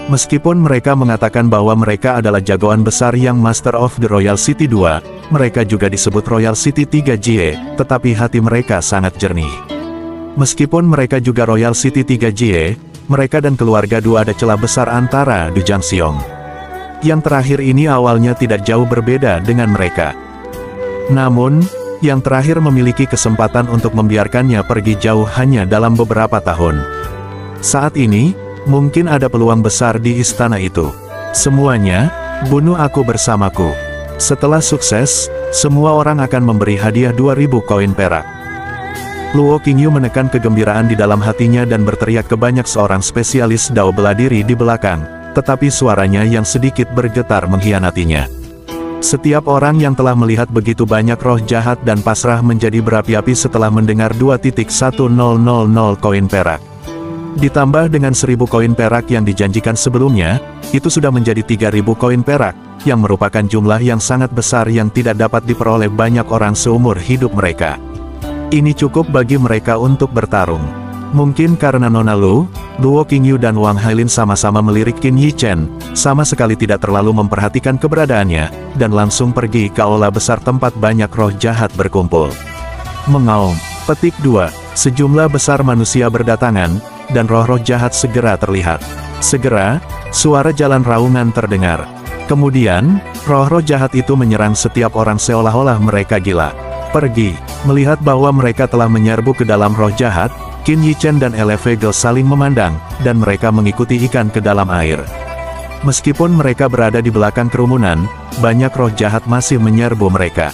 Meskipun mereka mengatakan bahwa mereka adalah jagoan besar yang Master of the Royal City 2, mereka juga disebut Royal City 3 Jie, tetapi hati mereka sangat jernih. Meskipun mereka juga Royal City 3 Jie, mereka dan keluarga Du ada celah besar antara Du Jiangxiong. Yang terakhir ini awalnya tidak jauh berbeda dengan mereka. Namun, yang terakhir memiliki kesempatan untuk membiarkannya pergi jauh hanya dalam beberapa tahun. Saat ini, mungkin ada peluang besar di istana itu. Semuanya, bunuh aku bersamaku. Setelah sukses, semua orang akan memberi hadiah 2.000 koin perak. Luo Qingyu menekan kegembiraan di dalam hatinya dan berteriak ke banyak seorang spesialis dao bela diri di belakang, tetapi suaranya yang sedikit bergetar mengkhianatinya. Setiap orang yang telah melihat begitu banyak roh jahat dan pasrah menjadi berapi-api setelah mendengar 2.1000 koin perak. Ditambah dengan 1.000 koin perak yang dijanjikan sebelumnya, itu sudah menjadi 3.000 koin perak, yang merupakan jumlah yang sangat besar yang tidak dapat diperoleh banyak orang seumur hidup mereka. Ini cukup bagi mereka untuk bertarung. Mungkin karena Nona Luo Qingyu dan Wang Hailin sama-sama melirik Qin Yichen, sama sekali tidak terlalu memperhatikan keberadaannya, dan langsung pergi ke aula besar tempat banyak roh jahat berkumpul. Mengaum. Petik 2. Sejumlah besar manusia berdatangan, dan roh-roh jahat segera terlihat. Segera, suara jalan raungan terdengar. Kemudian, roh-roh jahat itu menyerang setiap orang seolah-olah mereka gila. Pergi. Melihat bahwa mereka telah menyerbu ke dalam roh jahat, Qin Yichen dan Elevegel saling memandang, dan mereka mengikuti ikan ke dalam air. Meskipun mereka berada di belakang kerumunan, banyak roh jahat masih menyerbu mereka.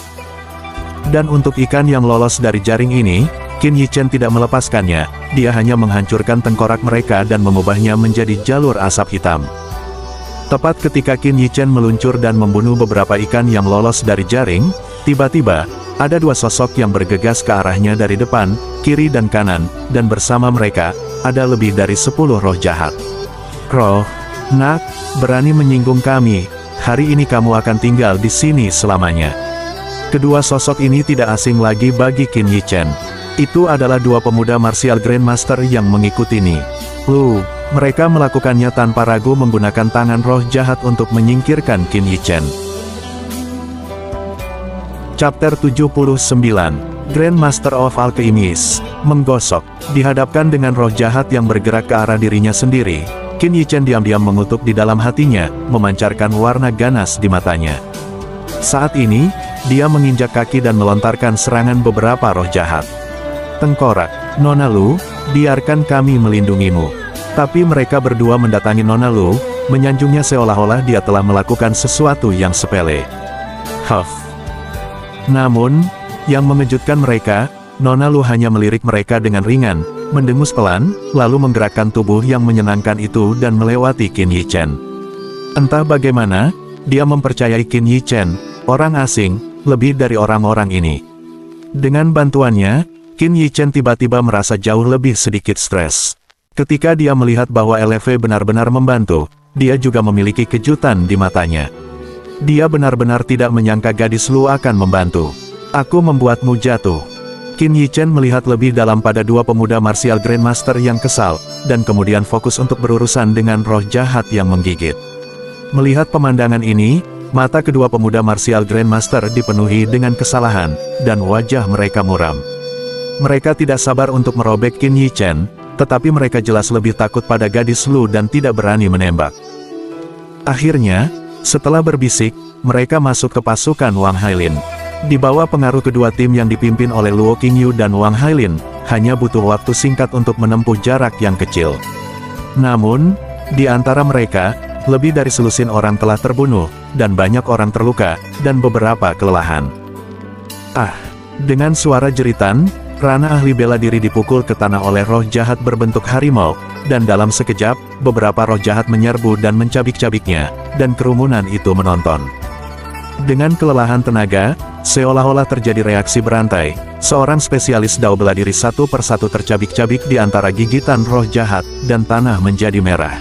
Dan untuk ikan yang lolos dari jaring ini, Qin Yichen tidak melepaskannya, dia hanya menghancurkan tengkorak mereka dan mengubahnya menjadi jalur asap hitam. Tepat ketika Qin Yichen meluncur dan membunuh beberapa ikan yang lolos dari jaring, tiba-tiba, ada 2 sosok yang bergegas ke arahnya dari depan, kiri dan kanan, dan bersama mereka, ada lebih dari 10 roh jahat. Roh, nak, berani menyinggung kami, hari ini kamu akan tinggal di sini selamanya. Kedua sosok ini tidak asing lagi bagi Qin Yichen. Itu adalah dua pemuda martial Grandmaster yang mengikuti Ni Lu. Mereka melakukannya tanpa ragu menggunakan tangan roh jahat untuk menyingkirkan Qin Yichen. Chapter 79, Grandmaster of Alchemist, menggosok, dihadapkan dengan roh jahat yang bergerak ke arah dirinya sendiri. Qin Yichen diam-diam mengutuk di dalam hatinya, memancarkan warna ganas di matanya. Saat ini, dia menginjak kaki dan melontarkan serangan beberapa roh jahat. Tengkorak, Nona Lu, biarkan kami melindungimu. Tapi mereka berdua mendatangi Nona Lu, menyanjungnya seolah-olah dia telah melakukan sesuatu yang sepele. Huff. Namun, yang mengejutkan mereka, Nona Lu hanya melirik mereka dengan ringan, mendengus pelan, lalu menggerakkan tubuh yang menyenangkan itu dan melewati Qin Yichen. Entah bagaimana, dia mempercayai Qin Yichen, orang asing, lebih dari orang-orang ini. Dengan bantuannya, Qin Yichen tiba-tiba merasa jauh lebih sedikit stres. Ketika dia melihat bahwa LV benar-benar membantu, dia juga memiliki kejutan di matanya. Dia benar-benar tidak menyangka gadis Lu akan membantu. Aku membuatmu jatuh. Qin Yichen melihat lebih dalam pada dua pemuda martial Grandmaster yang kesal, dan kemudian fokus untuk berurusan dengan roh jahat yang menggigit. Melihat pemandangan ini, mata kedua pemuda martial Grandmaster dipenuhi dengan kesalahan, dan wajah mereka muram. Mereka tidak sabar untuk merobek Qin Yichen, tetapi mereka jelas lebih takut pada gadis Lu dan tidak berani menembak. Akhirnya, setelah berbisik, mereka masuk ke pasukan Wang Hailin. Di bawah pengaruh kedua tim yang dipimpin oleh Luo Qingyu dan Wang Hailin, hanya butuh waktu singkat untuk menempuh jarak yang kecil. Namun, di antara mereka, lebih dari selusin orang telah terbunuh, dan banyak orang terluka, dan beberapa kelelahan. Dengan suara jeritan, Rana ahli bela diri dipukul ke tanah oleh roh jahat berbentuk harimau, dan dalam sekejap, beberapa roh jahat menyerbu dan mencabik-cabiknya, dan kerumunan itu menonton. Dengan kelelahan tenaga, seolah-olah terjadi reaksi berantai, seorang spesialis dao bela diri satu persatu tercabik-cabik di antara gigitan roh jahat, dan tanah menjadi merah.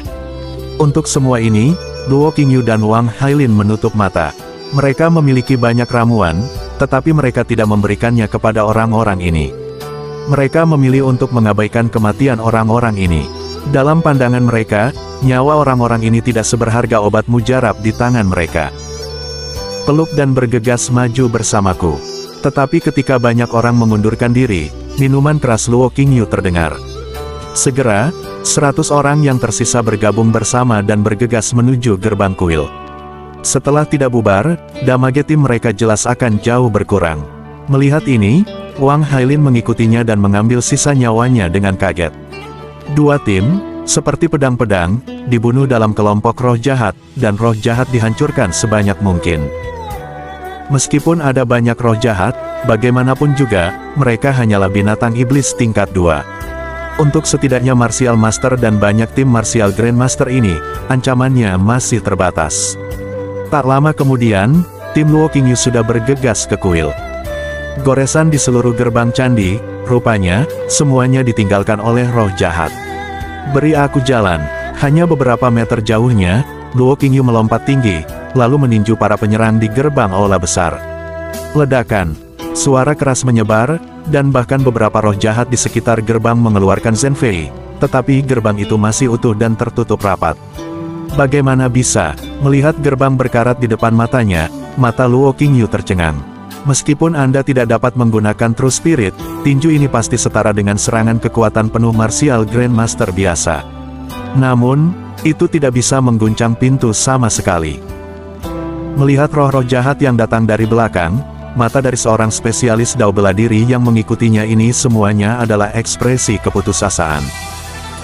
Untuk semua ini, Luo Qingyu dan Wang Hailin menutup mata. Mereka memiliki banyak ramuan, tetapi mereka tidak memberikannya kepada orang-orang ini. Mereka memilih untuk mengabaikan kematian orang-orang ini. Dalam pandangan mereka, nyawa orang-orang ini tidak seberharga obat mujarab di tangan mereka. Peluk dan bergegas maju bersamaku. Tetapi ketika banyak orang mengundurkan diri, minuman keras Luo Qingyu terdengar. Segera, 100 orang yang tersisa bergabung bersama dan bergegas menuju gerbang kuil. Setelah tidak bubar, damage tim mereka jelas akan jauh berkurang. Melihat ini, Wang Hailin mengikutinya dan mengambil sisa nyawanya dengan kaget. Dua tim, seperti pedang-pedang, dibunuh dalam kelompok roh jahat, dan roh jahat dihancurkan sebanyak mungkin. Meskipun ada banyak roh jahat, bagaimanapun juga, mereka hanyalah binatang iblis tingkat 2. Untuk setidaknya martial master dan banyak tim martial grandmaster ini, ancamannya masih terbatas. Tak lama kemudian, tim Luo Qingyu sudah bergegas ke kuil. Goresan di seluruh gerbang candi, rupanya, semuanya ditinggalkan oleh roh jahat. Beri aku jalan. Hanya beberapa meter jauhnya, Luo Qingyu melompat tinggi, lalu meninju para penyerang di gerbang aula besar. Ledakan. Suara keras menyebar, dan bahkan beberapa roh jahat di sekitar gerbang mengeluarkan Zenfei, tetapi gerbang itu masih utuh dan tertutup rapat. Bagaimana bisa, melihat gerbang berkarat di depan matanya, mata Luo Qingyu tercengang. Meskipun Anda tidak dapat menggunakan True Spirit, tinju ini pasti setara dengan serangan kekuatan penuh martial Grandmaster biasa. Namun, itu tidak bisa mengguncang pintu sama sekali. Melihat roh-roh jahat yang datang dari belakang, mata dari seorang spesialis dao bela diri yang mengikutinya ini semuanya adalah ekspresi keputusasaan.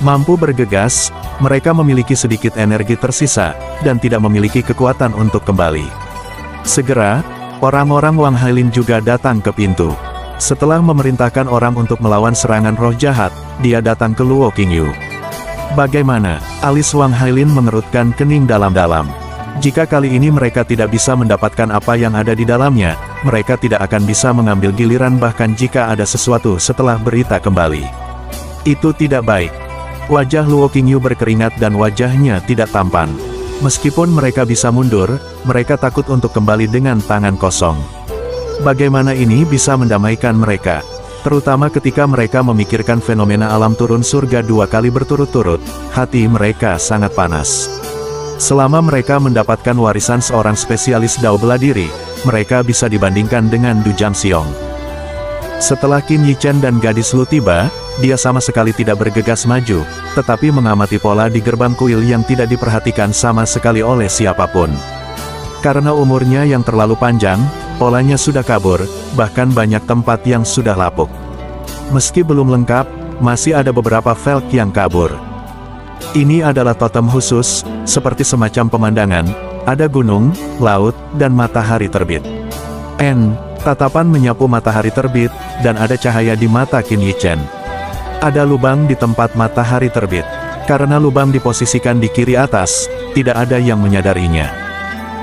Mampu bergegas, mereka memiliki sedikit energi tersisa, dan tidak memiliki kekuatan untuk kembali. Segera, orang-orang Wang Hailin juga datang ke pintu. Setelah memerintahkan orang untuk melawan serangan roh jahat, dia datang ke Luo Qingyu. Bagaimana? Alis Wang Hailin mengerutkan kening dalam-dalam. Jika kali ini mereka tidak bisa mendapatkan apa yang ada di dalamnya, mereka tidak akan bisa mengambil giliran bahkan jika ada sesuatu setelah berita kembali. Itu tidak baik. Wajah Luo Qingyu berkeringat dan wajahnya tidak tampan. Meskipun mereka bisa mundur, mereka takut untuk kembali dengan tangan kosong. Bagaimana ini bisa mendamaikan mereka? Terutama ketika mereka memikirkan fenomena alam turun surga 2 kali berturut-turut, hati mereka sangat panas. Selama mereka mendapatkan warisan seorang spesialis dao bela diri, mereka bisa dibandingkan dengan Du Jiangxiong. Setelah Qin Yichen dan gadis Lu tiba, dia sama sekali tidak bergegas maju, tetapi mengamati pola di gerbang kuil yang tidak diperhatikan sama sekali oleh siapapun. Karena umurnya yang terlalu panjang, polanya sudah kabur, bahkan banyak tempat yang sudah lapuk. Meski belum lengkap, masih ada beberapa velg yang kabur. Ini adalah totem khusus, seperti semacam pemandangan, ada gunung, laut, dan matahari terbit. Tatapan menyapu matahari terbit, dan ada cahaya di mata Qin Yichen. Ada lubang di tempat matahari terbit. Karena lubang diposisikan di kiri atas, tidak ada yang menyadarinya.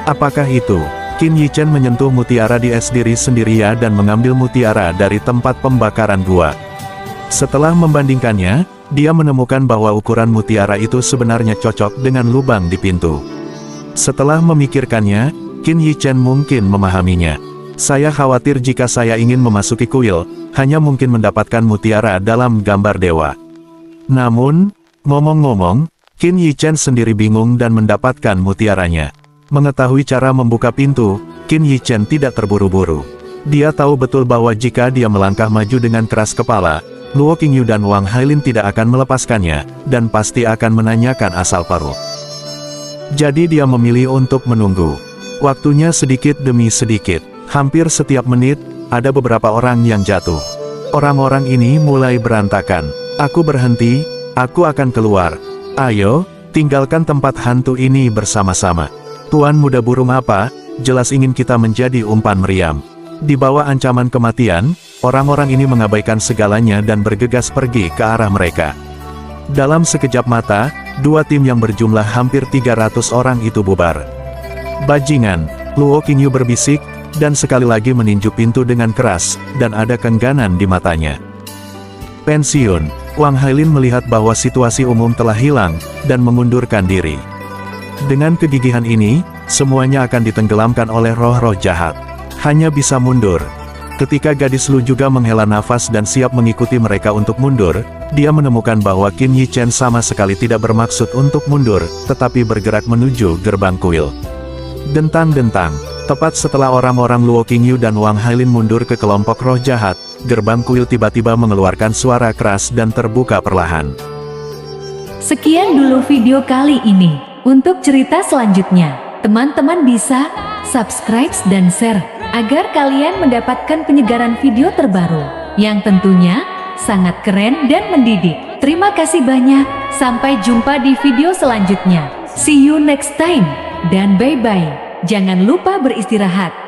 Apakah itu? Qin Yichen menyentuh mutiara di es diri sendirian dan mengambil mutiara dari tempat pembakaran gua. Setelah membandingkannya, dia menemukan bahwa ukuran mutiara itu sebenarnya cocok dengan lubang di pintu. Setelah memikirkannya, Qin Yichen mungkin memahaminya. Saya khawatir jika saya ingin memasuki kuil, hanya mungkin mendapatkan mutiara dalam gambar dewa. Namun, ngomong-ngomong, Qin Yichen sendiri bingung dan mendapatkan mutiaranya. Mengetahui cara membuka pintu, Qin Yichen tidak terburu-buru. Dia tahu betul bahwa jika dia melangkah maju dengan keras kepala, Luo Qingyu dan Wang Hailin tidak akan melepaskannya, dan pasti akan menanyakan asal paruh. Jadi dia memilih untuk menunggu. Waktunya sedikit demi sedikit. Hampir setiap menit, ada beberapa orang yang jatuh. Orang-orang ini mulai berantakan. Aku berhenti, aku akan keluar. Ayo, tinggalkan tempat hantu ini bersama-sama. Tuan muda burung apa, jelas ingin kita menjadi umpan meriam. Di bawah ancaman kematian, orang-orang ini mengabaikan segalanya dan bergegas pergi ke arah mereka. Dalam sekejap mata, 2 tim yang berjumlah hampir 300 orang itu bubar. Bajingan, Luo Qingyu berbisik, dan sekali lagi meninju pintu dengan keras, dan ada kengganan di matanya. Pensiun, Wang Hailin melihat bahwa situasi umum telah hilang, dan mengundurkan diri. Dengan kegigihan ini, semuanya akan ditenggelamkan oleh roh-roh jahat. Hanya bisa mundur. Ketika gadis Lu juga menghela nafas dan siap mengikuti mereka untuk mundur, dia menemukan bahwa Qin Yichen sama sekali tidak bermaksud untuk mundur, tetapi bergerak menuju gerbang kuil. Dentang-dentang. Tepat setelah orang-orang Luo Qingyu dan Wang Hailin mundur ke kelompok roh jahat, gerbang kuil tiba-tiba mengeluarkan suara keras dan terbuka perlahan. Sekian dulu video kali ini. Untuk cerita selanjutnya, teman-teman bisa subscribe dan share, agar kalian mendapatkan penyegaran video terbaru, yang tentunya sangat keren dan mendidik. Terima kasih banyak, sampai jumpa di video selanjutnya. See you next time, dan bye-bye. Jangan lupa beristirahat.